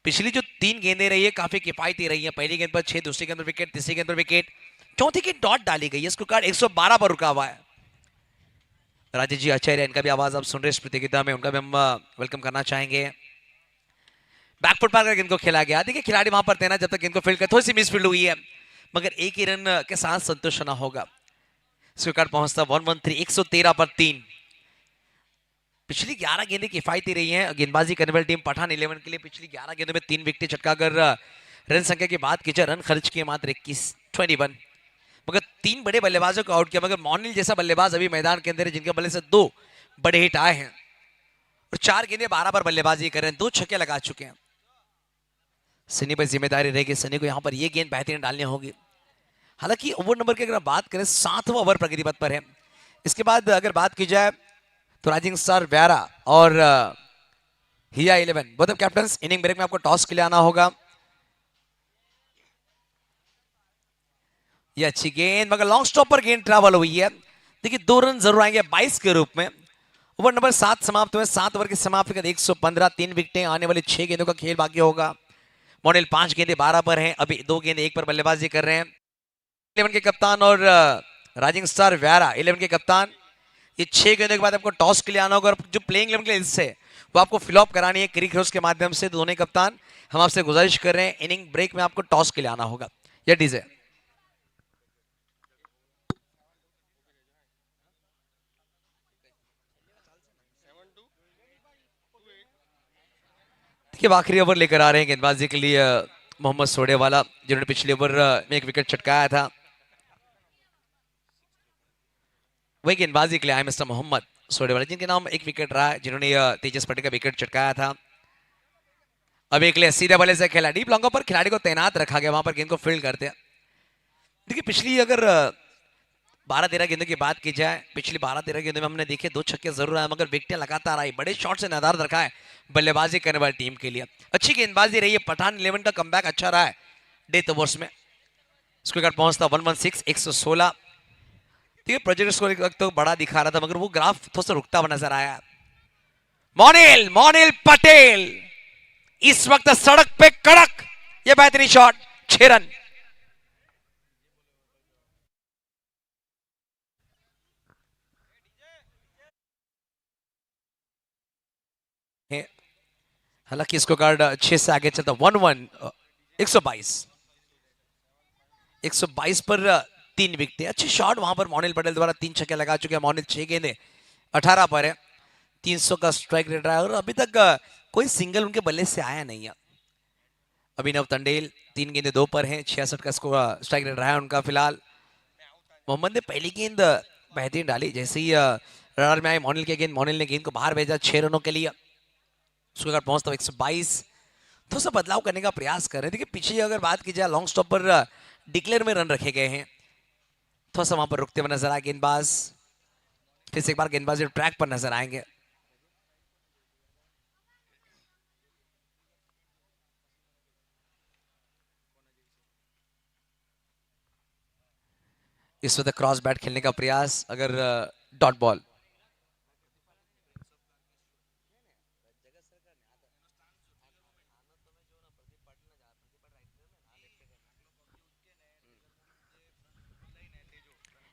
पिछली जो 3 गेंदें रही है काफी किफायती रही है। पहली गेंद पर 6, दूसरी गेंद पर विकेट, तीसरी गेंद पर विकेट, चौथी गेंद डॉट डाली गई है। स्कोर कार्ड 112 पर रुका हुआ है। राजेश जी आचार्य, इनका भी आवाज आप सुन रहे हैं इस प्रतियोगिता में, उनका भी हम वेलकम करना चाहेंगे। बैकफुट पर गेंद को खेला गया। देखिए खिलाड़ी वहां पर तैनात, जब तक गेंद को फील्ड कर, थोड़ी सी मिस फील्ड हुई है, मगर एक ही रन के साथ संतोष होना होगा। स्कोर कार्ड पहुंचता 113, 113 पर 3। पिछली 11 गेंदें किफायती रही हैं गेंदबाजी करने वाली टीम पठान 11 के लिए। पिछली 11 गेंदों में 3 विकेट चटकाकर रन संख्या की बात की जाए, रन खर्च किए मात्र 21, मगर 3 बड़े बल्लेबाजों को आउट किया। मगर मॉर्निल जैसा बल्लेबाज अभी मैदान के अंदर है जिनके बल्ले से 2 बड़े हिट आए हैं और 4 गेंदें 12 पर बल्लेबाजी कर रहे हैं, 2 छक्के लगा चुके हैं। सनी पर जिम्मेदारी रहेगी, सनी को यहां पर यह गेंद बेहतरीन डालनी होगी। हालांकि ओवर नंबर की अगर बात करें 7वां ओवर प्रगति पथ पर है। इसके बाद अगर बात की जाए तो राइजिंग स्टार व्यारा और हिया 11 बोथ कैप्टन इनिंग ब्रेक में आपको टॉस के लिए आना होगा। ये अच्छी गेंद, मगर लॉन्ग स्टॉप पर गेंद ट्रैवल हुई है। देखिए 2 रन जरूर आएंगे 22 के रूप में। ओवर नंबर 7 समाप्त हुए। 7 ओवर की समाप्ति के 115, 3 विकेटें, आने वाली 6 गेंदों का खेल बाकी होगा। मॉडल 5 गेंदे 12 पर हैं, अभी 2 गेंदे 1 पर बल्लेबाजी कर रहे हैं। 11 के कप्तान और राइजिंग स्टार व्यारा 11 के कप्तान, ये 6 गेंदों के बाद आपको टॉस के लिए आना होगा और जो प्लेइंग 11 के लिए हिस्से वो आपको फिलअप करानी है क्रिक क्रॉस के माध्यम से। दोनों कप्तान हम आपसे गुजारिश कर रहे हैं इनिंग ब्रेक में आपको टॉस के लिए आना होगा। यह डीजे देखिए आखिरी ओवर लेकर आ रहे हैं गेंदबाजी के लिए मोहम्मद सोडेवाला, जिन्होंने पिछले ओवर में एक विकेट चटकाया था। वही गेंदबाजी के लिए आए मिस्टर मोहम्मद सोडेवाला, जिनके नाम एक विकेट रहा है, जिन्होंने तेजस पटेल का विकेट चटकाया था। अब एक लिए सीधे बल्ले से खेला, डीप लॉन्गों पर खिलाड़ी को तैनात रखा गया, वहां पर गेंद को फील्ड करते हैं। देखिए पिछली अगर 12-13 गेंदों की बात की जाए, पिछली 12-13 गेंदों में हमने देखे 2 छक्के जरूर आए, मगर विकेटें लगातार आई। बड़े शॉट से नदार रखा है बल्लेबाजी करने वाली टीम के लिए। अच्छी गेंदबाजी रही है, पठान 11 का कमबैक अच्छा रहा है डेथ ओवर्स में। स्कोर कार्ड पहुंचता 116, 116। ठीक है, प्रोजेक्ट स्कोर तो बड़ा दिखा रहा था, मगर वो ग्राफ थोड़ा सा रुकता हुआ नजर आया। मोनिल पटेल इस वक्त सड़क पे कड़क, ये बेहतरीन शॉट, 6 रन। हालांकि इसको कार्ड 6 से आगे चलता 1-1, 122 पर 3 विकेट। अच्छी शॉट वहां पर मोनिल पटेल द्वारा 3 छक्के लगा चुके हैं। मोनिल 6 गेंदे 18 पर है, 300 का स्ट्राइक रेट रहा है और अभी तक कोई सिंगल उनके बल्ले से आया नहीं है। अभिनव तंडेल 3 गेंदे 2 पर हैं, 66 का स्ट्राइक रेट रहा है उनका फिलहाल। मोहम्मद ने पहली गेंद बेहतरीन डाली, जैसे ही रडार में आई मोनिल की गेंद, मोनिल ने गेंद को बाहर भेजा 6 रनों के लिए। उसके बाद पहुंचता 122। थोड़ा सा बदलाव करने का प्रयास कर रहे हैं। देखिए पीछे अगर बात की जाए लॉन्ग स्टॉप पर डिक्लेयर में रन रखे गए हैं, थोड़ा सा वहां पर रुकते हुए नजर आए गेंदबाज। फिर से एक बार गेंदबाज ट्रैक पर नजर आएंगे। इस वक्त क्रॉस बैट खेलने का प्रयास, अगर डॉट बॉल।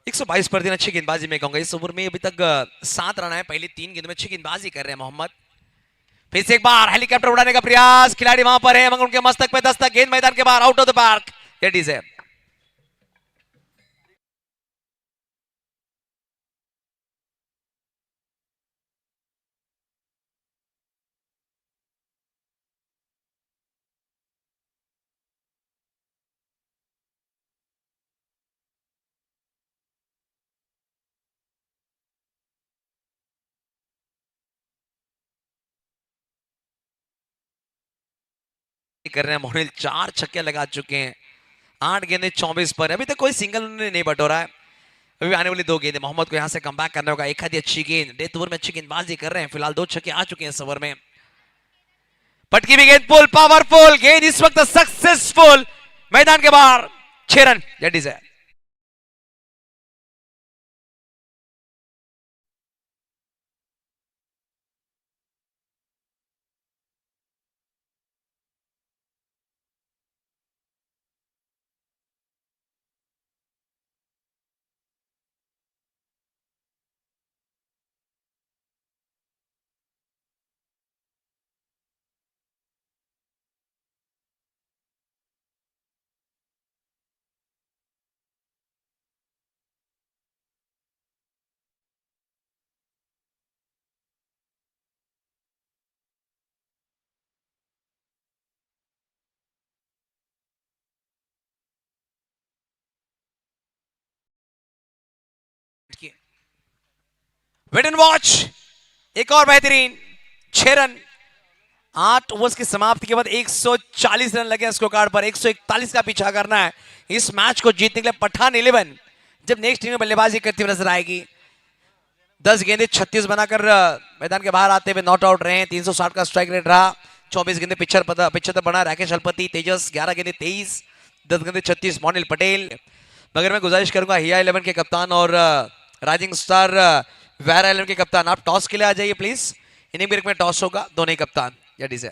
एक 122 पर दिन अच्छी गेंदबाजी में कहूंगा। इस ओवर में अभी तक 7 रन आए, पहली 3 गेंदों में अच्छी गेंदबाजी कर रहे हैं मोहम्मद। फिर से एक बार हेलीकॉप्टर उड़ाने का प्रयास, खिलाड़ी वहां पर है मगर उनके मस्तक पे दस्तक, गेंद मैदान के बाहर, out of the park. It is है। कर रहे हैं मोनिल, 4 छक्के लगा चुके हैं, 8 गेंदे 24 पर। अभी तक कोई सिंगल उन्होंने नहीं बटोरा है। अभी आने वाली 2 गेंदें मोहम्मद को यहां से कमबैक करना होगा। एक आधी अच्छी गेंद, डेथ ओवर में अच्छी गेंदबाजी कर रहे हैं फिलहाल। 2 छक्के आ चुके हैं इस ओवर में। पटकी भी गेंद, पुल पावरफुल गेंद, इस वक्त सक्सेसफुल, मैदान के बाहर, 6 रन। दैट इज है। वेट एंड वॉच, एक और बेहतरीन 6 रन। 8 ओवर्स की समाप्ति के बाद 140 रन लगे स्कोर कार्ड पर। 141 का पीछा करना है इस मैच को जीतने के लिए। पठान 11 जब नेक्स्ट टीम में बल्लेबाजी करती हुई नजर आएगी। 10 गेंदे 36 बनाकर मैदान के बाहर आते हुए नॉट आउट रहे हैं। 360 का स्ट्राइक रेट रहा। 24 गेंदे 75 बना राकेश अलपति। तेजस 11 गेंदे 23, 10 गेंदे 36 मोनिल पटेल। मगर मैं गुजारिश करूंगा हिया 11 के कप्तान और राइजिंग स्टार वैरा 11 के कप्तान, आप टॉस के लिए आ जाइए प्लीज। इनिंग ब्रेक में टॉस होगा, दोनों ही कप्तान। या डी से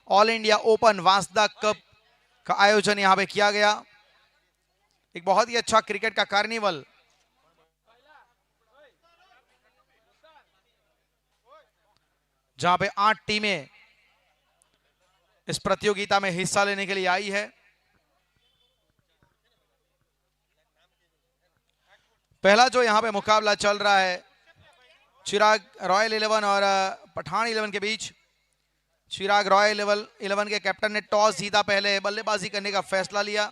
all India open Vansda cup का आयोजन यहां पे किया गया। एक बहुत ही अच्छा क्रिकेट का कार्निवल जहां पे 8 टीमें इस प्रतियोगिता में हिस्सा लेने के लिए आई है। पहला जो यहां पे मुकाबला चल रहा है चिराग रॉयल 11 और पठान 11 के बीच। चिराग रॉयल 11 के कैप्टन ने टॉस जीता, पहले बल्लेबाजी करने का फैसला लिया।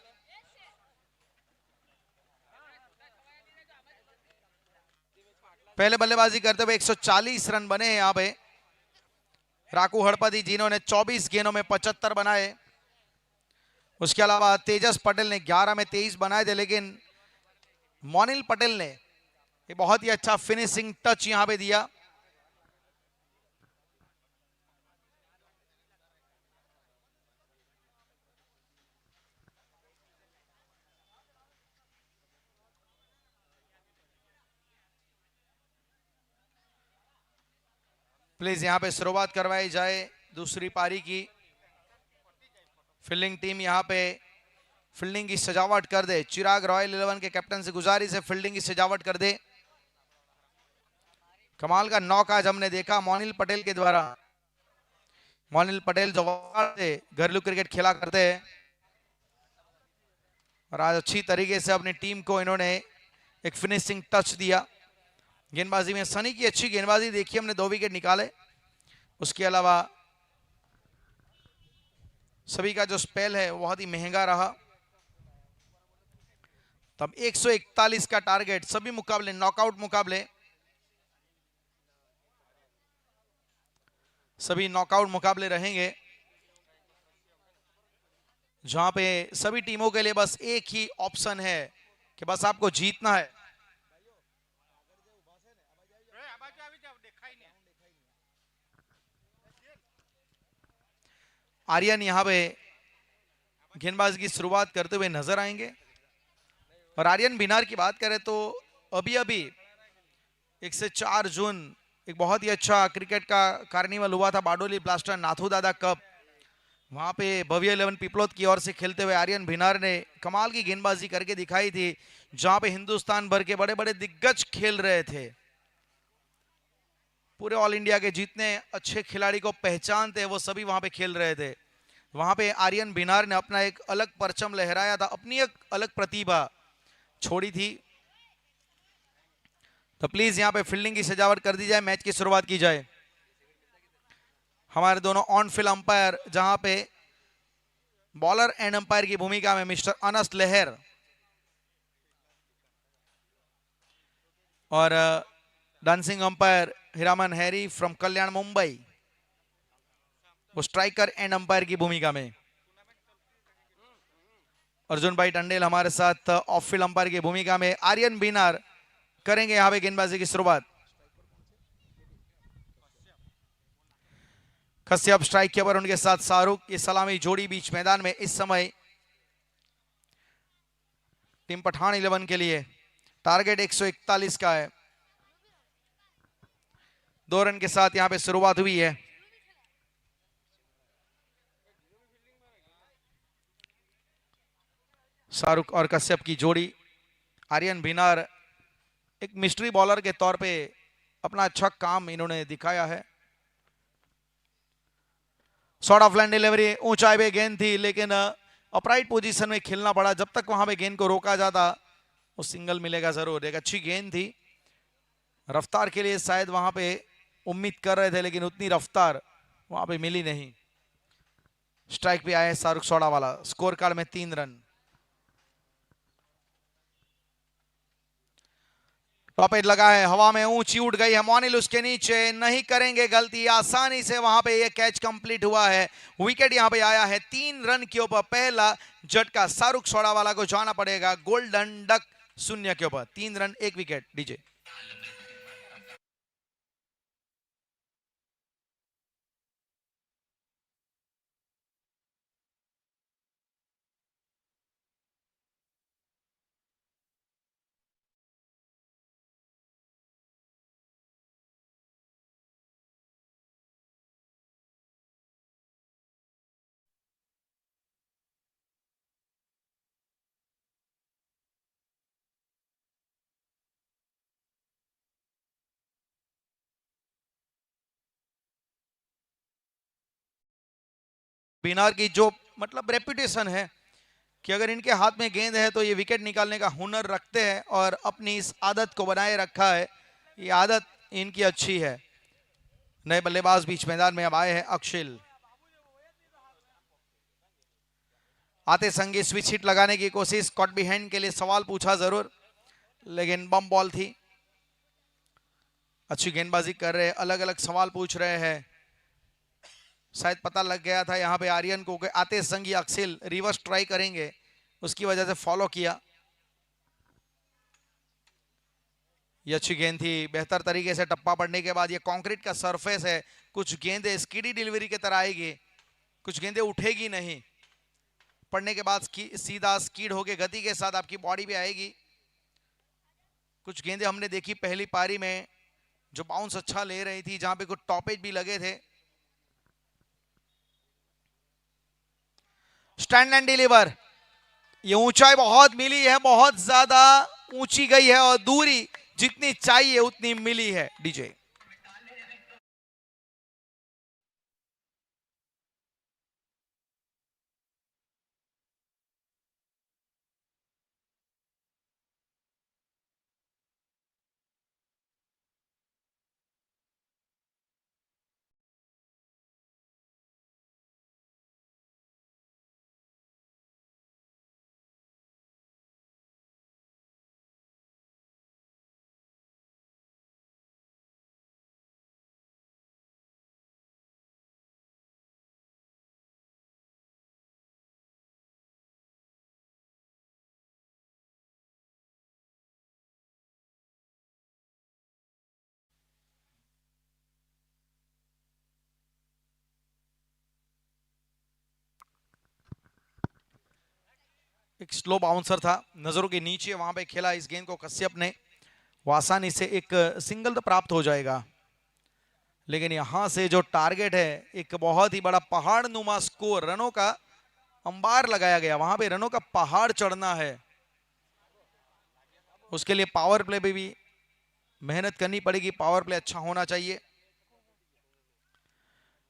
पहले बल्लेबाजी करते हुए 140 रन बने हैं यहां पे राकू हड़पति, जिन्होंने 24 गेंदों में 75 बनाए। उसके अलावा तेजस पटेल ने 11 में 23 बनाए थे, लेकिन मोनिल पटेल ने एक बहुत ही अच्छा फिनिशिंग टच यहां पे दिया। प्लीज यहां पे शुरुआत करवाई जाए दूसरी पारी की। फील्डिंग टीम यहां पे फील्डिंग की सजावट कर दे। चिराग रॉयल 11 के कैप्टन से गुजारिश है फील्डिंग की सजावट कर दे। कमाल का नॉक आज हमने देखा मोनिल पटेल के द्वारा। मोनिल पटेल जो से घरेलू क्रिकेट खेला करते हैं और आज अच्छी तरीके से अपनी टीम को इन्होंने एक फिनिशिंग टच दिया। गेंदबाजी में सनी की अच्छी गेंदबाजी देखी हमने, 2 विकेट निकाले। उसके अलावा सभी का जो स्पेल है वो बहुत ही महंगा रहा। तब 141 का टारगेट, सभी मुकाबले नॉकआउट मुकाबले, सभी नॉकआउट मुकाबले रहेंगे जहां पे सभी टीमों के लिए बस एक ही ऑप्शन है कि बस आपको जीतना है। आर्यन यहां पे गेंदबाजी की शुरुआत करते हुए नजर आएंगे। और आर्यन बिनार की बात करें तो अभी अभी 1 से 4 जून एक बहुत ही अच्छा क्रिकेट का कार्निवल हुआ था, बारडोली ब्लास्टर नाथू दादा कप। वहां पे भव्य 11 पिपलोद की ओर से खेलते हुए आर्यन भिनार ने कमाल की गेंदबाजी करके दिखाई थी, जहां पे हिंदुस्तान भर के बड़े बड़े दिग्गज खेल रहे थे। पूरे ऑल इंडिया के जितने अच्छे खिलाड़ी को पहचानते हैं वो सभी वहां पे खेल रहे थे। वहां पे आर्यन भिनार ने अपना एक अलग परचम लहराया था, अपनी एक अलग प्रतिभा छोड़ी थी। तो प्लीज यहां पे फील्डिंग की सजावट कर दी जाए, मैच की शुरुआत की जाए। हमारे दोनों ऑन फील्ड अंपायर, जहां पे बॉलर एंड अंपायर की भूमिका में मिस्टर अनस लहर और dancing umpire Hiraman Harry from Kalyan Mumbai, वो स्ट्राइकर एंड अंपायर की भूमिका में। अर्जुन भाई टंडेल हमारे साथ ऑफ फील्ड अंपायर की भूमिका में। आर्यन बीनार करेंगे यहां पे गेंदबाजी की शुरुआत। कश्यप स्ट्राइक के पर, उनके साथ शाहरुख की सलामी जोड़ी बीच मैदान में। इस समय टीम पठान 11 के लिए टारगेट 141 का है। 2 रन के साथ यहां पे शुरुआत हुई है। शाहरुख और कश्यप की जोड़ी। आर्यन भिनार एक मिस्ट्री बॉलर के तौर पे अपना अच्छा काम इन्होंने दिखाया है। शॉर्ट ऑफ लाइन डिलीवरी, ऊंचाई पे गेंद थी, लेकिन अपराइट पोजीशन में खेलना पड़ा। जब तक वहां पे गेंद को रोका जाता वो सिंगल मिलेगा जरूर। एक अच्छी गेंद थी, रफ्तार के लिए शायद वहां पे उम्मीद कर रहे थे, लेकिन उतनी रफ्तार वहां पे मिली नहीं। स्ट्राइक पे आए शाहरुख सोडा वाला। स्कोर कार्ड में 3 रन। टॉप एज लगा है, हवा में ऊंची उड़ गई है। मोनिल उसके नीचे, नहीं करेंगे गलती, आसानी से वहां पे ये कैच कंप्लीट हुआ है। विकेट यहां पे आया है 3 रन के ऊपर। पहला झटका शाहरुख सोडा वाला को जाना पड़ेगा गोल्डन डक 0 के ऊपर। 3 रन 1 विकेट। डीजे स्पिनर की जो मतलब रेपुटेशन है कि अगर इनके हाथ में गेंद है तो ये विकेट निकालने का हुनर रखते हैं और अपनी इस आदत को बनाए रखा है। ये आदत इनकी अच्छी है। नए बल्लेबाज बीच मैदान में अब आए हैं अक्षिल। आते संगी स्विच हिट लगाने की कोशिश, कॉट बिहाइंड के लिए सवाल पूछा जरूर, लेकिन बम बॉल थी। अच्छी गेंदबाजी कर रहे हैं, अलग अलग सवाल पूछ रहे हैं। शायद पता लग गया था यहाँ पे आर्यन को आते संगी अक्षिल रिवर्स ट्राई करेंगे, उसकी वजह से फॉलो किया। ये अच्छी गेंद थी, बेहतर तरीके से टप्पा पड़ने के बाद ये कंक्रीट का सरफेस है, कुछ गेंदें स्कीडी डिलीवरी की तरह आएगी, कुछ गेंदें उठेगी नहीं, पड़ने के बाद सीधा स्कीड होके गति के साथ आपकी बॉडी पे आएगी। कुछ गेंदें हमने देखी पहली पारी में जो बाउंस अच्छा ले रही थी, जहां पे कुछ टॉपेज भी लगे थे। स्टैंड एंड डिलीवर, ये ऊंचाई बहुत मिली है, बहुत ज्यादा ऊंची गई है और दूरी जितनी चाहिए उतनी मिली है। डीजे एक स्लो बाउंसर था, नजरों के नीचे वहां पे खेला इस गेंद को कश्यप ने, वो आसानी से एक सिंगल तो प्राप्त हो जाएगा। लेकिन यहां से जो टारगेट है, एक बहुत ही बड़ा पहाड़ नुमा स्कोर, रनों का अंबार लगाया गया, वहां पे रनों का पहाड़ चढ़ना है, उसके लिए पावर प्ले पे भी मेहनत करनी पड़ेगी, पावर प्ले अच्छा होना चाहिए।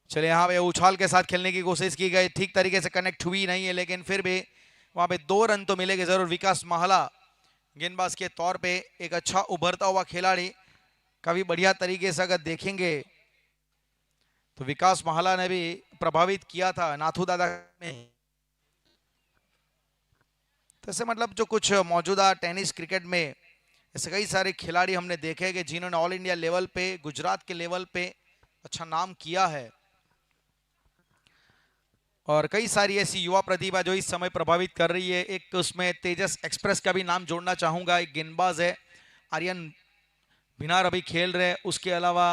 चलिए यहाँ पे उछाल के साथ खेलने की कोशिश की गई, ठीक तरीके से कनेक्ट हुई नहीं है, लेकिन फिर भी वहां पे 2 रन तो मिलेंगे जरूर। विकास महला गेंदबाज के तौर पे एक अच्छा उभरता हुआ खिलाड़ी, काफी बढ़िया तरीके से अगर देखेंगे तो विकास महला ने भी प्रभावित किया था नाथू दादा ने। तो ऐसे मतलब जो कुछ मौजूदा टेनिस क्रिकेट में ऐसे कई सारे खिलाड़ी हमने देखे कि जिन्होंने ऑल इंडिया लेवल पे, गुजरात के लेवल पे अच्छा नाम किया है, और कई सारी ऐसी युवा प्रतिभा जो इस समय प्रभावित कर रही है। एक उसमें तेजस एक्सप्रेस का भी नाम जोड़ना चाहूंगा, एक गेंदबाज है आर्यन भिनार अभी खेल रहे हैं। उसके अलावा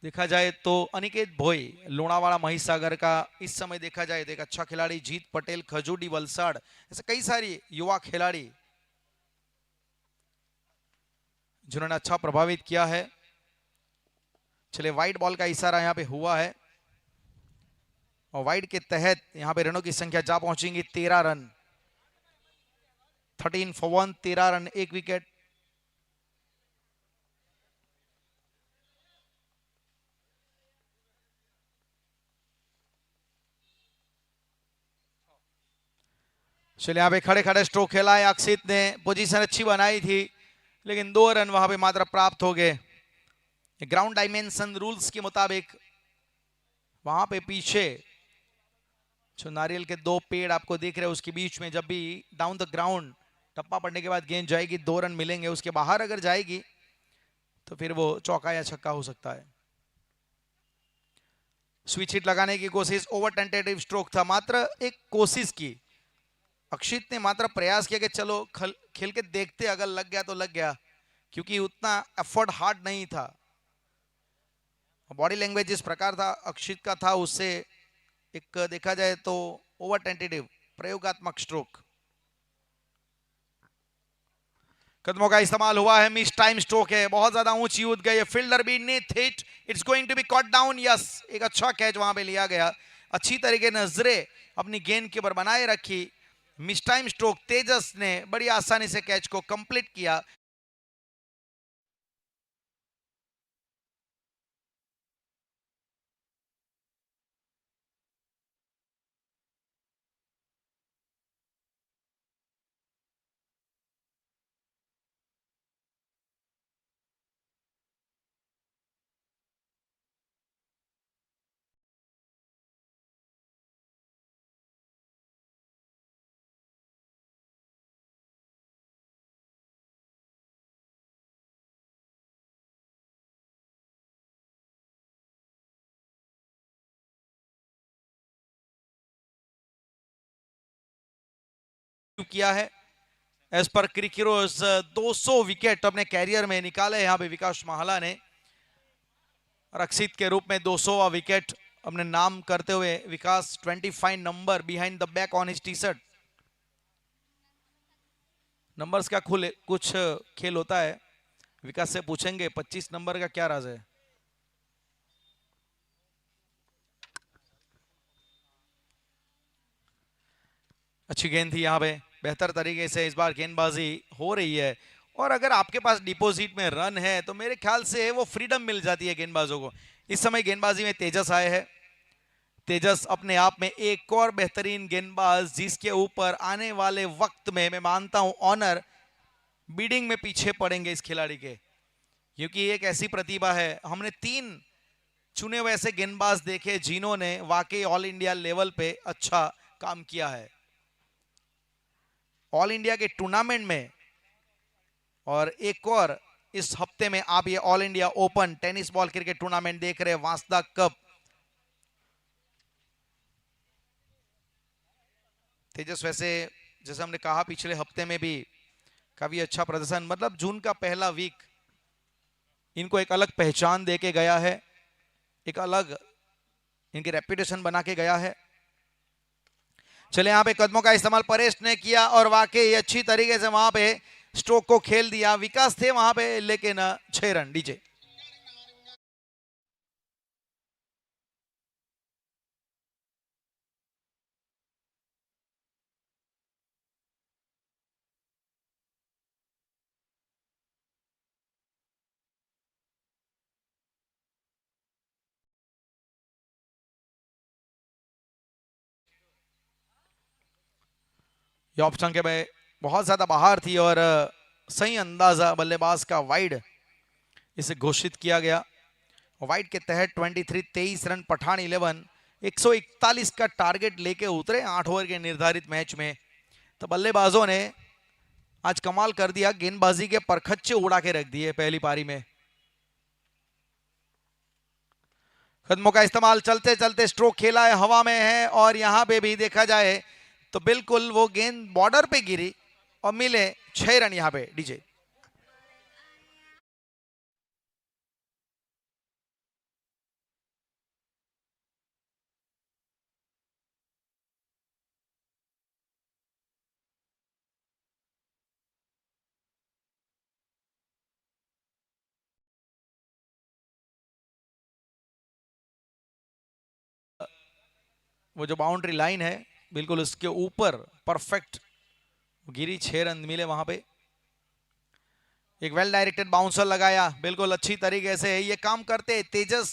देखा जाए तो अनिकेत भोई लोणावाड़ा महिसागर का इस समय देखा जाए तो एक अच्छा खिलाड़ी, जीत पटेल खजूरी वलसाड़, ऐसे कई सारी युवा खिलाड़ी जिन्होंने अच्छा प्रभावित किया है। चलिए वाइड बॉल का इशारा यहाँ पे हुआ है और वाइड के तहत यहाँ पे रनों की संख्या जा पहुंचेंगी 13 रन, 13 for 1, 13 रन, 1 विकेट। चलिए यहाँ पे खड़े खड़े स्ट्रोक खेला है, अक्षित ने पोजीशन अच्छी बनाई थी, लेकिन 2 रन वहां पे मात्र प्राप्त हो गए। ग्राउंड डायमेंशन रूल्स के मुताबिक वहां पे पीछे जो नारियल के 2 पेड़ आपको दिख रहे हैं उसके बीच में जब भी डाउन द ग्राउंड टप्पा पड़ने के बाद गेंद जाएगी 2 रन मिलेंगे, उसके बाहर अगर जाएगी तो फिर वो चौका या छक्का हो सकता है। स्विच हिट लगाने की कोशिश, ओवर टेंटेटिव स्ट्रोक था, मात्र एक कोशिश की, अक्षित ने मात्र प्रयास किया कि चलो खेल के देखते, अगर लग गया तो लग गया, क्योंकि उतना एफर्ट हार्ड नहीं था। बॉडी लैंग्वेज जिस प्रकार था अक्षित का था, उससे एक देखा जाए तो ओवर टेंटेटिव प्रयोगात्मक स्ट्रोक। कदमों का इस्तेमाल हुआ है, मिस टाइम स्ट्रोक है, बहुत ज्यादा ऊंची उठ गई है, फील्डर भी नीथ hit, it's going to be caught down. Yes, एक अच्छा कैच वहां पे लिया गया, अच्छी तरीके नजरें अपनी गेंद के ऊपर बनाए रखी। मिस टाइम स्ट्रोक, तेजस ने बड़ी आसानी से कैच को कंप्लीट किया। रेस्क्यू किया है। एज पर क्रिक हीरोज 200 विकेट अपने कैरियर में निकाले यहाँ पे विकास महाला ने। रक्षित के रूप में 200वां विकेट अपने नाम करते हुए विकास 25 number behind the back on his T shirt. Numbers का कुछ खेल होता है, विकास से पूछेंगे 25 नंबर का क्या राज है। अच्छी गेंद थी यहाँ पे, बेहतर तरीके से इस बार गेंदबाजी हो रही है। और अगर आपके पास डिपॉजिट में रन है तो मेरे ख्याल से वो फ्रीडम मिल जाती है गेंदबाजों को। इस समय गेंदबाजी में तेजस आए हैं। तेजस अपने आप में एक और बेहतरीन गेंदबाज, जिसके ऊपर आने वाले वक्त में मैं मानता हूं ऑनर बीडिंग में पीछे पड़ेंगे इस खिलाड़ी के, क्योंकि एक ऐसी प्रतिभा है। हमने 3 चुने हुए ऐसे गेंदबाज देखे जिन्होंने वाकई ऑल इंडिया लेवल पे अच्छा काम किया है। ऑल इंडिया के टूर्नामेंट में और एक और इस हफ्ते में आप ये all India open tennis ball cricket tournament देख रहे हैं, वांसदा कप। तेजस वैसे जैसे हमने कहा पिछले हफ्ते में भी काफी अच्छा प्रदर्शन, मतलब जून का पहला वीक इनको एक अलग पहचान देके गया है, एक अलग इनकी रेपुटेशन बना के गया है। चले यहाँ पे कदमों का इस्तेमाल परेश ने किया और वाकई अच्छी तरीके से वहां पे स्ट्रोक को खेल दिया। विकास थे वहां पे लेकिन 6 रन। डीजे ये ऑप्शन के भाई बहुत ज्यादा बाहर थी और सही अंदाजा बल्लेबाज का वाइड इसे घोषित किया गया। वाइड के तहत 23 रन पठान 11 141 का टारगेट लेके उतरे 8 ओवर के निर्धारित मैच में। तो बल्लेबाजों ने आज कमाल कर दिया, गेंदबाजी के परखच्चे उड़ा के रख दिए पहली पारी में। कदमों का इस्तेमाल चलते चलते स्ट्रोक खेला है, हवा में है और यहां पे भी देखा जाए तो बिल्कुल वो गेंद बॉर्डर पे गिरी और मिले 6 रन यहां पे। डीजे वो जो बाउंड्री लाइन है बिल्कुल उसके ऊपर परफेक्ट गिरी, 6 रन मिले वहां पे। एक वेल डायरेक्टेड बाउंसर लगाया बिल्कुल अच्छी तरीके से। ये काम करते तेजस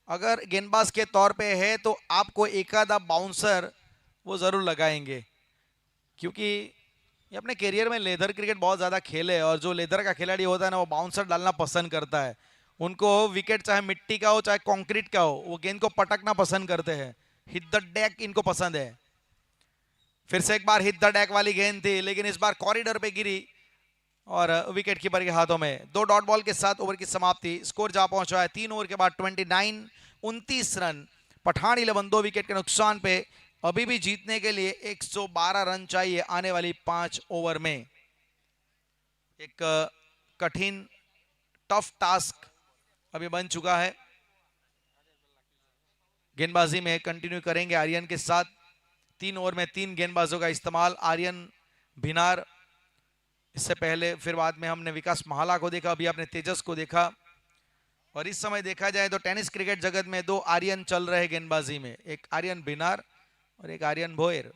अगर गेंदबाज के तौर पे है तो आपको एक आधा बाउंसर वो जरूर लगाएंगे, क्योंकि ये अपने करियर में लेदर क्रिकेट बहुत ज्यादा खेले और जो लेदर का खिलाड़ी होता है ना वो बाउंसर डालना पसंद करता है। उनको विकेट चाहे मिट्टी का हो चाहे कंक्रीट का हो, वो गेंद को पटकना पसंद करते हैं। हिट द डेक इनको पसंद है। फिर से एक बार हिट द डेक वाली गेंद थी लेकिन इस बार कॉरिडोर पे गिरी और विकेट कीपर के हाथों में। 2 डॉट बॉल के साथ ओवर की समाप्ति। स्कोर जा पहुंचा है 3 ओवर के बाद 29 रन पठान 11 2 विकेट के नुकसान पे। अभी भी जीतने के लिए 112 रन चाहिए आने वाली 5 ओवर में। एक कठिन टफ टास्क अभी बन चुका है। गेंदबाजी में कंटिन्यू करेंगे आर्यन के साथ। 3 ओवर में 3 गेंदबाजों का इस्तेमाल, आर्यन, भिनार, इससे पहले फिर बाद में हमने विकास महाला को देखा, अभी आपने तेजस को देखा। और इस समय देखा जाए तो टेनिस क्रिकेट जगत में 2 आर्यन चल रहे गेंदबाजी में, एक आर्यन भिनार और एक आर्यन भोयर।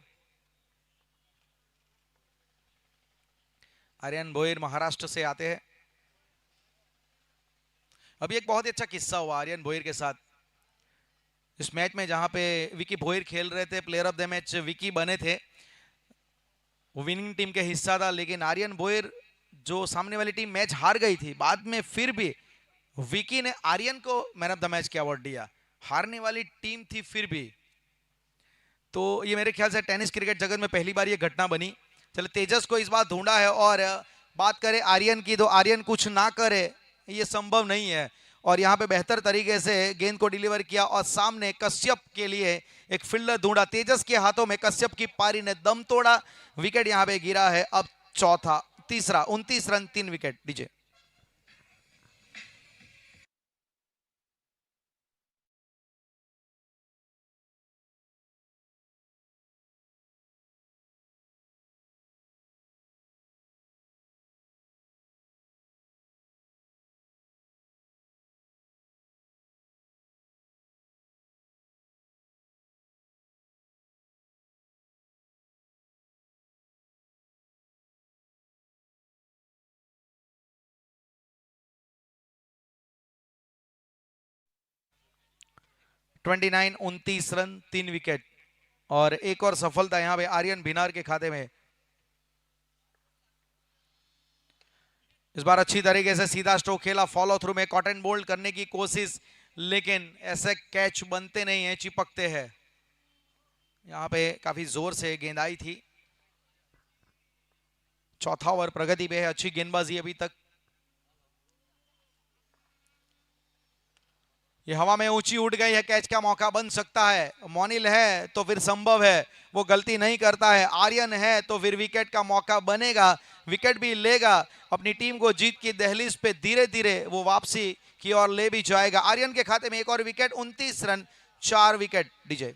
आर्यन भोयर महाराष्ट्र से आते हैं। अभी एक बहुत ही अच्छा किस्सा हुआ आर्यन भोयर के साथ इस मैच में, जहां पे विकी भोयर खेल रहे थे। Player of the match Vicky बने थे, वो विनिंग टीम के हिस्सा था। लेकिन आर्यन भोयर जो सामने वाली टीम मैच हार गई थी, बाद में फिर भी विकी ने आर्यन को मैन ऑफ द मैच का अवार्ड दिया। हारने वाली टीम थी फिर भी। तो ये मेरे ख्याल से टेनिस क्रिकेट जगत में पहली बार ये घटना बनी। चलो तेजस को इस बार ढूंढा है और बात करें आर्यन की तो आर्यन कुछ ना करे ये संभव नहीं है। और यहाँ पे बेहतर तरीके से गेंद को डिलीवर किया और सामने कश्यप के लिए एक फील्डर ढूंढा, तेजस के हाथों में कश्यप की पारी ने दम तोड़ा, विकेट यहाँ पे गिरा है। अब तीसरा 29 run 3 wicket. DJ 29 run 3 wicket और एक और सफलता यहां पे आर्यन भिनार के खाते में। इस बार अच्छी तरीके से सीधा स्ट्रोक खेला, फॉलो थ्रू में कॉटन बोल्ड करने की कोशिश, लेकिन ऐसे कैच बनते नहीं है, चिपकते हैं। यहां पे काफी जोर से गेंद आई थी। चौथा ओवर प्रगति पे है, अच्छी गेंदबाजी अभी तक। ये हवा में ऊंची उड़ गई है, कैच का मौका बन सकता है। मोनिल है तो फिर संभव है, वो गलती नहीं करता है। आर्यन है तो फिर विकेट का मौका बनेगा, विकेट भी लेगा, अपनी टीम को जीत की दहलीज पे धीरे धीरे वो वापसी की ओर ले भी जाएगा। आर्यन के खाते में एक और विकेट, 29 रन 4 विकेट। डीजे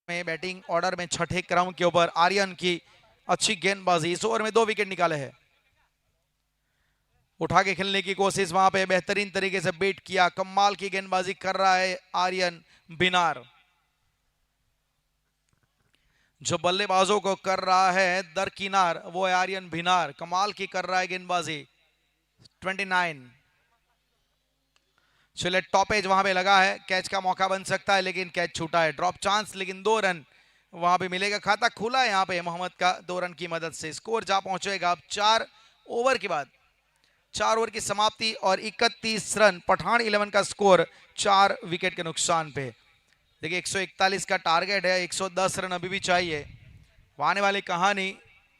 में बैटिंग ऑर्डर में छठे क्रम के ऊपर आर्यन की अच्छी गेंदबाजी, इस ओवर में 2 विकेट निकाले हैं। उठा के खेलने की कोशिश, वहां पे बेहतरीन तरीके से बेट किया, कमाल की गेंदबाजी कर रहा है आर्यन भिनार। जो बल्लेबाजों को कर रहा है दरकिनार वो है आर्यन भिनार, कमाल की कर रहा है गेंदबाजी। 29। चले टॉप एज वहां पे लगा है, कैच का मौका बन सकता है लेकिन कैच छूटा है। ड्रॉप चांस लेकिन 2 रन वहां पे मिलेगा। खाता खुला है यहाँ पे मोहम्मद का 2 रन की मदद से। स्कोर जा पहुंचेगा अब 4 ओवर के बाद, 4 ओवर की समाप्ति और 31 रन। पठान 11 का स्कोर 4 विकेट के नुकसान पे। देखिए 141 का टारगेट है, 110 रन अभी भी चाहिए। आने वाली कहानी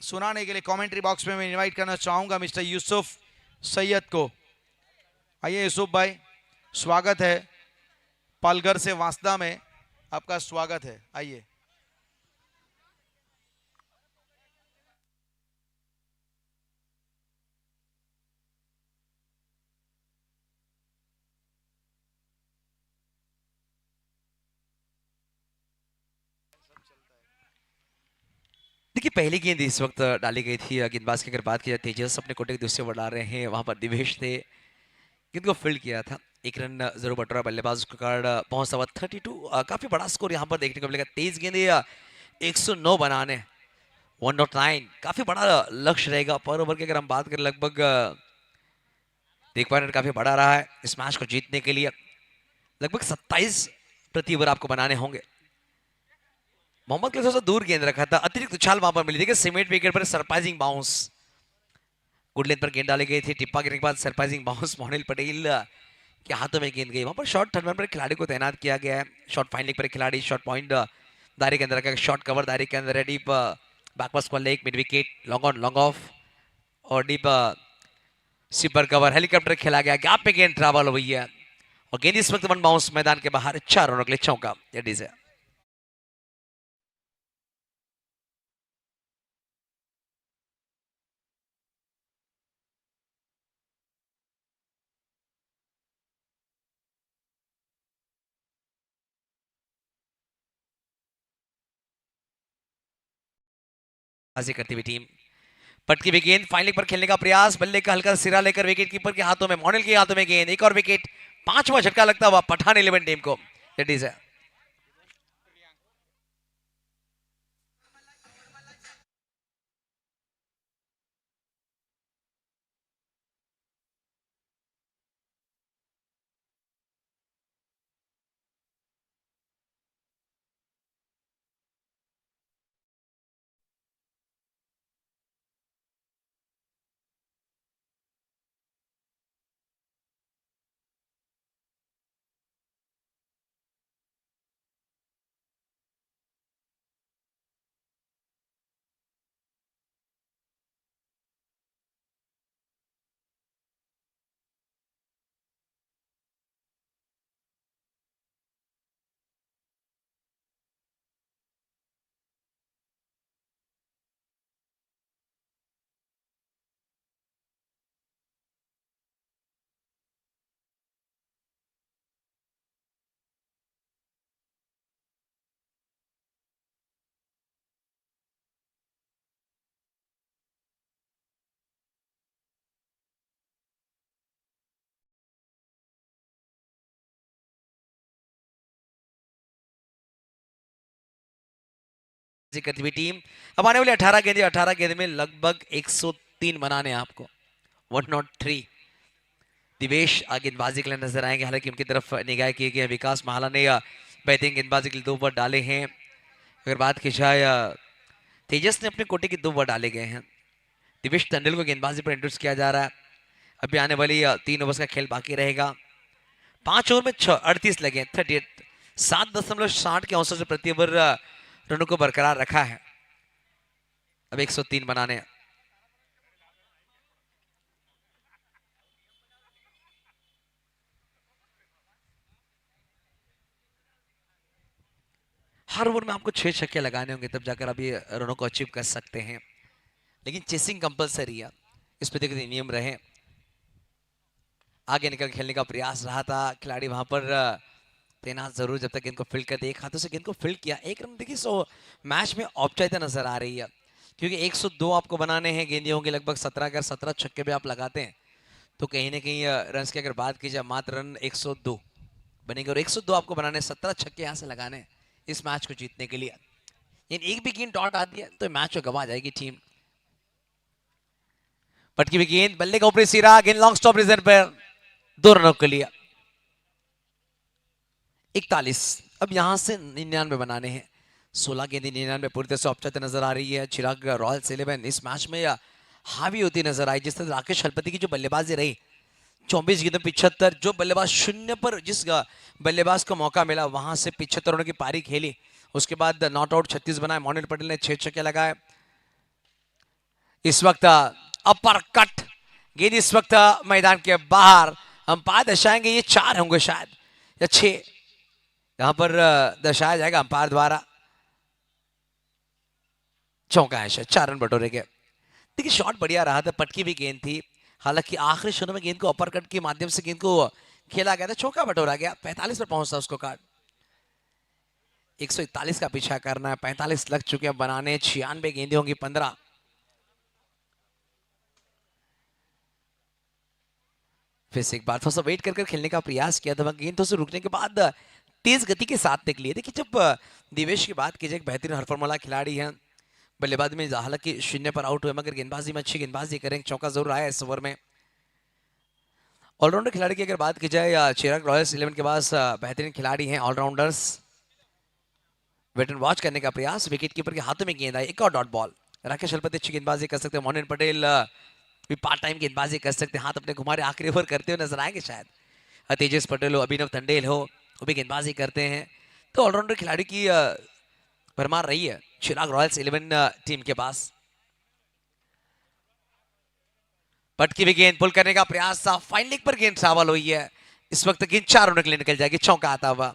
सुनाने के लिए कमेंट्री बॉक्स में मैं इनवाइट करना चाहूंगा मिस्टर यूसुफ सैयद को। आइए यूसुफ भाई, स्वागत है पालघर से वांसदा में, आपका स्वागत है, आइए। देखिए पहली गेंद इस वक्त डाली गई थी, गेंदबाज की अगर बात की जाए तेजस अपने कोटे के दूसरे ओवर डाल रहे हैं, वहां पर दिवेश थे, गेंद को फील्ड किया था, 1 रन जरूर बटोरा। बल्लेबाज का कार्ड पहुंचा हुआ 32। काफी बड़ा स्कोर यहाँ पर देखने को मिलेगा। तेज गेंदे 109 बनाने, 109 काफी बड़ा लक्ष्य रहेगा पर ओवर की। अगर हम बात करें लगभग देख पा रहे हैं काफी बड़ा रहा है इस मैच को जीतने के लिए। लगभग 27 प्रति ओवर आपको बनाने होंगे। मोहम्मद के थोड़ा सा दूर गेंद रखा था, अतिरिक्त उछाल वहां पर मिली। देखिए सीमेंट विकेट पर सरप्राइजिंग बाउंस, गुड लेंथ पर गेंद डाली गई थी, टिप्पा गिरने के बाद सरप्राइजिंग बाउंस मोनिल पटेल के हाथों में गेंद गई। वहां पर शॉर्ट थर्ड मैन पर खिलाड़ी को तैनात किया गया है। शॉर्ट फाइनलिंग पर खिलाड़ी शॉर्ट पॉइंट दायरे के अंदर रखा, शॉर्ट कवर दायरे के अंदर है, deep backward square leg, mid wicket, long on long off और डीप स्वीपर कवर, हेलीकॉप्टर खेला गया, गैप पे गेंद ट्रैवल हुई है और गेंद इस वक्त वन बाउंस मैदान के बाहर। 4 रनों के लिए चौका। ये है बाजी करती हुई टीम। पटकी हुई गेंद, फाइनलिंग पर खेलने का प्रयास, बल्ले का हल्का सिरा लेकर विकेट कीपर के हाथों में, मोनिल के हाथों में गेंद, एक और विकेट। 5वां झटका लगता हुआ पठान 11 टीम को। है करती हुई टीम। अब आने वाली 18 गेंद में लगभग 103 बनाने हैं आपको, 103। दिवेश गेंदबाजी के लिए नजर आएंगे, हालांकि उनकी तरफ निगाह की गई। विकास माला ने बेहतरीन गेंदबाजी के लिए 2 ओवर डाले हैं। अगर बात की जाए तेजस ने अपने कोटे के 2 ओवर डाले गए हैं। दिवेश टंडल को गेंदबाजी पर इंट्रोड्यूस किया जा रहा है। अभी आने वाली 3 ओवर्स का खेल बाकी रहेगा। 5 ओवर में 38 लगे, 38, 7.60 के औसत से प्रति ओवर रनों को बरकरार रखा है। अब 103 बनाने हैं। हर ओवर में आपको 6 छक्के लगाने होंगे, तब जाकर आप ये रनों को अचीव कर सकते हैं। लेकिन चेसिंग कंपलसरी है, इस पर देखिए नियम रहे। आगे निकल खेलने का प्रयास रहा था खिलाड़ी वहां पर तैनात जरूर, जब तक इनको फील्ड करते, एक हाथों से गेंद को फील्ड किया। एक रन देखिए, सो मैच में औपचारिकता नजर आ रही है, क्योंकि 102 आपको बनाने हैं। गेंदियों के लगभग 17, अगर 17 छक्के भी आप लगाते हैं तो कहीं ना कहीं रन की अगर बात की जाए, मात्र रन 102 बनेंगे, और 102 आपको बनाने, 17 छक्के यहाँ से लगाने हैं इस मैच को जीतने के लिए। यानी एक भी गेंद डॉट आती है तो मैच को गवा जाएगी टीम। पटकी हुई गेंद, बल्ले का ऊपरी सिरा, गेंद लॉन्ग स्टॉप रीजन पर 2 रनों के लिए 41। अब यहां से 99 बनाने हैं। 16 गेंद 99 पूरी तरह से औपचारिक नजर आ रही है। चिराग रॉयल्स 11 इस मैच में हावी होती नजर आई। जिस तरह राकेश हलपति की जो बल्लेबाजी रही, 24 गेंदों 75, जो बल्लेबाज शून्य पर जिस बल्लेबाज को मौका मिला वहां से 75 रनों की पारी खेली। उसके बाद नॉट आउट 36 बनाए। मोनिल पटेल ने 6 छक्के लगाए। इस वक्त अपर कट गेंद इस वक्त मैदान के बाहर। अंपायर दर्शाएंगे ये 4 होंगे शायद या 6, यहां पर दर्शाया जाएगा अंपायर द्वारा। चौका है शायद, 4 रन बटोरे गए। देखिए शॉट बढ़िया रहा था, पटकी भी गेंद थी। हालांकि आखिरी क्षणों में गेंद को अपर कट के माध्यम से गेंद को खेला गया था, चौका बटोरा गया। 45 पर पहुंचता उसको कार्ड। 141 का पीछा करना है, 45 लग चुके हैं बनाने। 96 गेंदें होंगी 15। फिर से एक बार थोड़ा सा वेट कर खेलने का प्रयास किया था, गेंद थोड़ा सा रुकने के बाद तेज गति के साथ निकली है। देखिए जब दिवेश की बात की जाए, बेहतरीन हर फॉर्मूला खिलाड़ी हैं। बल्लेबाजी में हालांकि शून्य पर आउट हुए, मगर गेंदबाजी में अच्छी गेंदबाजी करेंगे। चौका जरूर आया इस ओवर में। ऑलराउंडर खिलाड़ी की अगर बात की जाए, चिराग रॉयल्स 11 के पास बेहतरीन खिलाड़ी हैं ऑलराउंडर्स। वेट एंड वॉच करने का प्रयास, विकेट कीपर के हाथों में गेंद आई, एक और डॉट बॉल। राकेश हलपति अच्छी गेंदबाजी कर सकते हैं। मोनिल पटेल भी पार्ट टाइम गेंदबाजी कर सकते हैं, हाथ अपने घुमारे आखिरी ओवर करते हुए नजर आएंगे शायद। तेजस पटेल हो, अभिनव तंडेल हो, वो भी गेंदबाजी करते हैं। तो ऑलराउंडर खिलाड़ी की भरमार रही है चिराग रॉयल्स 11 टीम के पास। पटकी भी गेंद पुल करने का प्रयास था, फाइन लेग पर गेंद ट्रैवल हुई है। इस वक्त गेंद 4 रनों के लिए निकल जाएगी, चौका आता हुआ।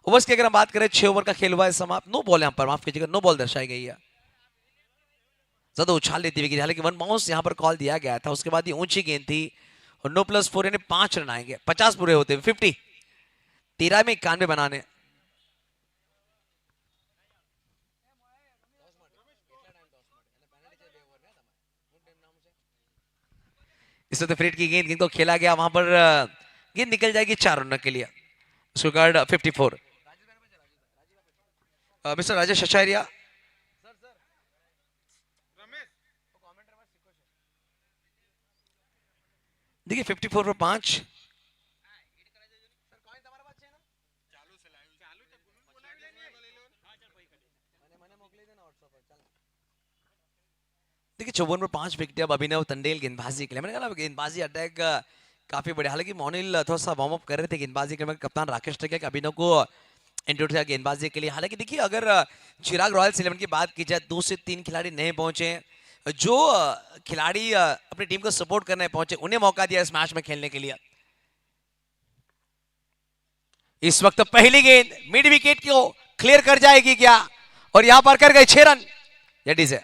ओवर्स की अगर हम बात करें, 6 ओवर का खेल हुआ है समाप्त। नो बॉल यहाँ पर, माफ कीजिएगा, नो बॉल दर्शाई गई है। ज्यादा उछाल लेती हुई, हालांकि 1 बाउंस यहाँ पर कॉल दिया गया था। उसके बाद ये ऊंची गेंद थी, और नो प्लस 4 यानी 5 रन आएंगे 50 पूरे होते हुए। 50, 13 में 91 बनाने। इस वक्त फ्रेड की गेंद को खेला गया, वहां पर गेंद निकल जाएगी 4 रनों के लिए। उसको कार्ड 54। मिस्टर राजेश आचार्य, देखिए 54 पर 5। देखिए 54 पर 5 विकेट। अब अभिनव तंडेल गेंदबाजी के लिए, मैंने कहा गेंदबाजी अटैक काफी बढ़िया। हालांकि मोनिल थोड़ा सा वार्म अप कर रहे थे गेंदबाजी के लिए, कप्तान राकेश टिकैत अभिनव को इंट्रोड्यूस किया गेंदबाजी के लिए। हालांकि देखिए अगर चिराग रॉयल्स 11 की बात की जाए, 2 से 3 खिलाड़ी नहीं पहुंचे। जो खिलाड़ी अपनी टीम को सपोर्ट करने पहुंचे, उन्हें मौका दिया इस मैच में खेलने के लिए। इस वक्त पहली गेंद मिड विकेट को क्लियर कर जाएगी क्या, और यहां पर कर गए 6 रन। जडी से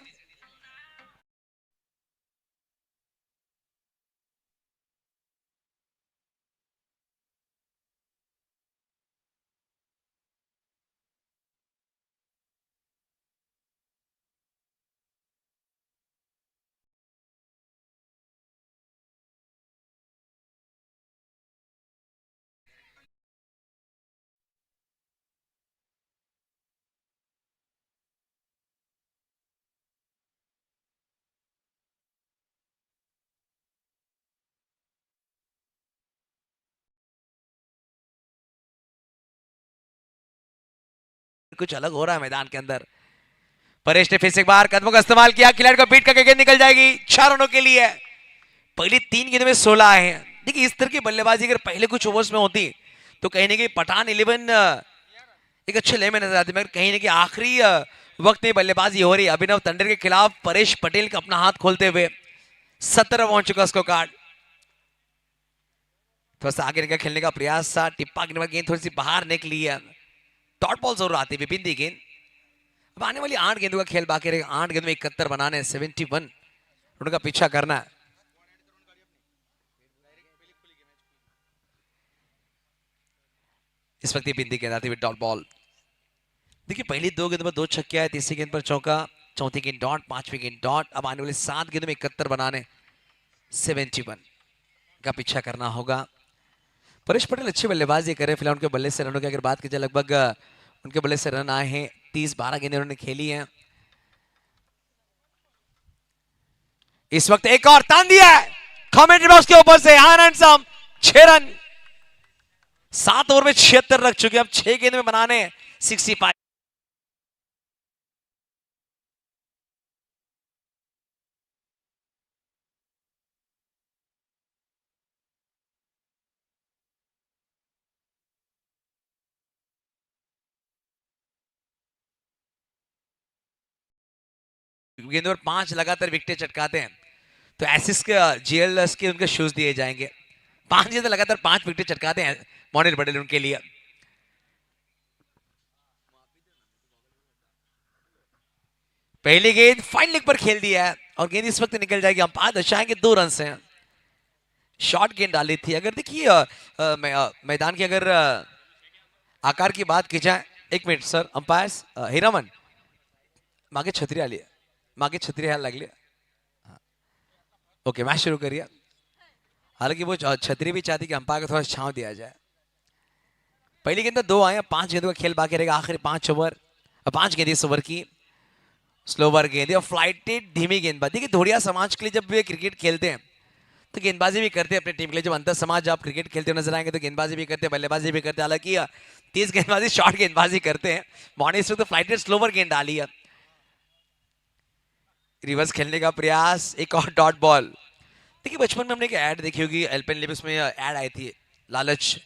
कुछ अलग हो रहा है मैदान के अंदर। परेश ने फिर से एक बार कदमों का इस्तेमाल किया, खिलाड़ी को बीट करके गेंद निकल जाएगी 4 रनों के लिए। पहली 3 गेंदों में 16 आए हैं। देखिए इस तरह की बल्लेबाजी अगर पहले कुछ ओवर्स में होती तो कहीं ना कहीं पठान 11 एक अच्छे ले में नजर आती, मगर कहीं ना कहीं आखिरी वक्त में बल्लेबाजी हो रही है। अभिनव तंडेर के खिलाफ परेश पटेल का अपना हाथ खोलते हुए 17 पहुंच चुका उसको कार्ड। थोड़ा सा आगे निकल खेलने का प्रयास था, टिप्पा गेंद थोड़ी सी बाहर निकली है। डॉट बॉल जरूर आती है विपिन दी गेंद। अब आने वाली 8 गेंदों का खेल बाकी रहेगा। 8 गेंद में 71 बनाने, 71 उनका पीछा करना है। इस वक्त ये बिंदी गेंद आती हुई डॉट बॉल। देखिए पहली 2 गेंद पर 2 छक्के आए, तीसरी गेंद पर चौका, चौथी गेंद डॉट, पांचवी गेंद डॉट। अब आने वाली 7 गेंद में 71 बनाने, 71 का पीछा करना होगा। परेश पटेल अच्छी बल्लेबाजी करे फिलहाल। उनके बल्ले से रनों की अगर बात की जाए, लगभग उनके बल्ले से रन आए हैं 30-12 गेंदें उन्होंने खेली हैं। इस वक्त एक और तान दिया है कमेंट्री बॉक्स के ऊपर से, हैंडसम 6 रन। 7 ओवर में 76 रख चुके, अब 6 गेंद में बनाने 65। गेंदों पर 5 लगातार विकेट चटकाते हैं तो एसिस के जीएलएस के उनके शूज दिए जाएंगे। 5 गेंद लगातार 5 विकेट चटकाते हैं मोनिल पटेल उनके लिए। पहली गेंद फाइन लेग पर खेल दिया है और गेंद इस वक्त निकल जाएगी। अंपायर दर्शाएंगे 2 रन से। शॉर्ट गेंद डाली थी। अगर देखिए मैदान की अगर आकार की बात की जाए, 1 मिनट सर अंपायर हिरामन मागे छत्री आली आहे, मागे छत्री यायला लागली। ओके मैच शुरू करिए। हालांकि वो छतरी भी चाहती कि अंपायर को थोड़ा छांव दिया जाए। पहली गेंद 2 आए, 5 गेंदों का खेल बाकी रहेगा। आखिरी 5 ओवर, 5 गेंद इस ओवर की। स्लोवर गेंद और फ्लाइटेड धीमी गेंदबाजी। देखिए धोड़िया समाज के लिए जब वे क्रिकेट खेलते हैं तो गेंदबाजी भी करते हैं अपनी टीम के लिए। जब अंतर समाज आप क्रिकेट खेलते हुए नजर आएंगे तो गेंदबाजी भी करते हैं, बल्लेबाजी भी करते हैं। हालांकि तेज गेंदबाजी शॉर्ट गेंदबाजी करते हैं। मॉर्निंग तो फ्लाइटेड स्लोवर गेंद डाली है। रिवर्स खेलने का प्रयास, एक और डॉट बॉल। देखिए बचपन में हमने एक ऐड देखी होगी, एल्पेन लिप्स में ऐड आई थी, लालच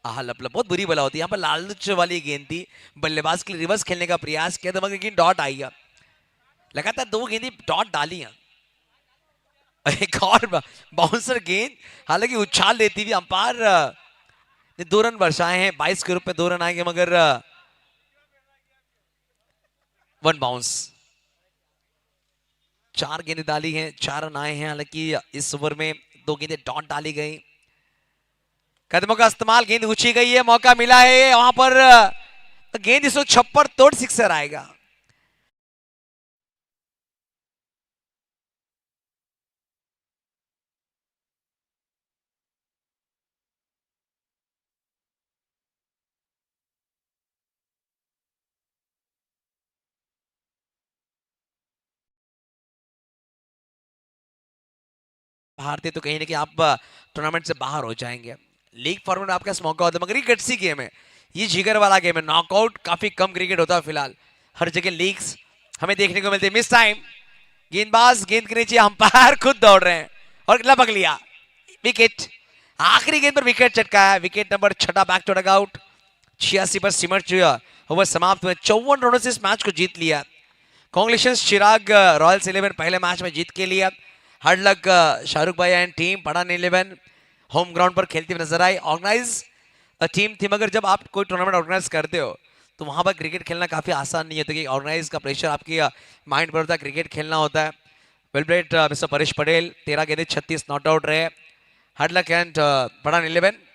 आहा लपलप, बहुत बुरी बला होती है। यहाँ पर लालच वाली गेंद थी, बल्लेबाज के लिए रिवर्स खेलने का प्रयास किया था, मगर गेंद डॉट आई है। लगातार 2 गेंदी डॉट डाली है। एक और बाउंसर गेंद, हालांकि उछाल लेती हुई अंपायर ने 2 रन बरसाए हैं। 22 के रूप में 2 रन आएंगे, मगर 1 बाउंस। 4 गेंदें डाली हैं, 4 रन आए हैं। हालांकि इस ओवर में 2 गेंदें डॉट डाली गई। कदमों का इस्तेमाल, गेंद ऊंची गई है, मौका मिला है वहां पर। गेंद इस वक्त छप्पर तोड़ सिक्सर आएगा। हारते तो कहीं ना कहीं आप टूर्नामेंट से बाहर हो जाएंगे। लीग फॉर्मेट में आपका मौका होता है, मगर ये गट्सी गेम है, ये जिगर वाला गेम है। नॉकआउट काफी कम क्रिकेट होता है फिलहाल। हर जगह लीग्स हमें देखने को मिलते हैं। मिस टाइम, गेंदबाज गेंद के नीचे, अंपायर खुद दौड़ रहे हैं और लपक लिया विकेट। आखिरी गेंद पर विकेट चटकाया। Wicket number 6 back to dugout. 86 पर सिमट चुका, ओवर समाप्त हुए। 54 रनों से इस मैच को जीत लिया। कांग्रेचुलेशन चिराग, रॉयल्स 11 पहले मैच में जीत के लिया। हार्ड लक शाहरुख भाई and team. Pathan 11 home ground पर खेलती हुई नजर आई। ऑर्गेनाइज टीम थी, मगर जब आप कोई टूर्नामेंट ऑर्गेनाइज करते हो तो वहां पर क्रिकेट खेलना काफी आसान नहीं होता, कि ऑर्गेनाइज का प्रेशर आपकी माइंड पर होता है, क्रिकेट खेलना होता है। Well played mister Paresh Patel. 13 गेंदें 36 नॉट आउट रहे। Hard luck and Pathan 11।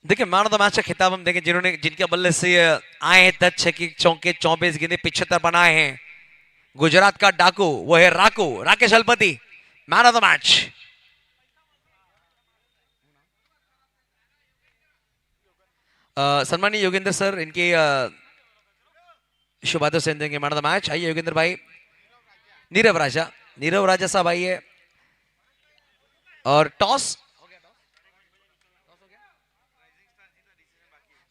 देखिए मैन ऑफ द मैच का खिताब हम देखें, जिन्होंने जिनके बल्ले से आए हैं 10 छक्के चौके 24 गेंदे 75 बनाए हैं। गुजरात का डाकू वो है Raku, Rakesh Alpati, man of the match. सम्मानीय योगेंद्र सर, इनके शुभातो सेन देंगे मैन ऑफ द मैच। आइए योगेंद्र भाई। नीरव राजा साहब आइए। और टॉस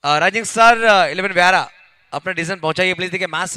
राइजिंग स्टार 11 व्यारा अपना डिसीजन पहुंचाइए प्लीज। देखिए मैच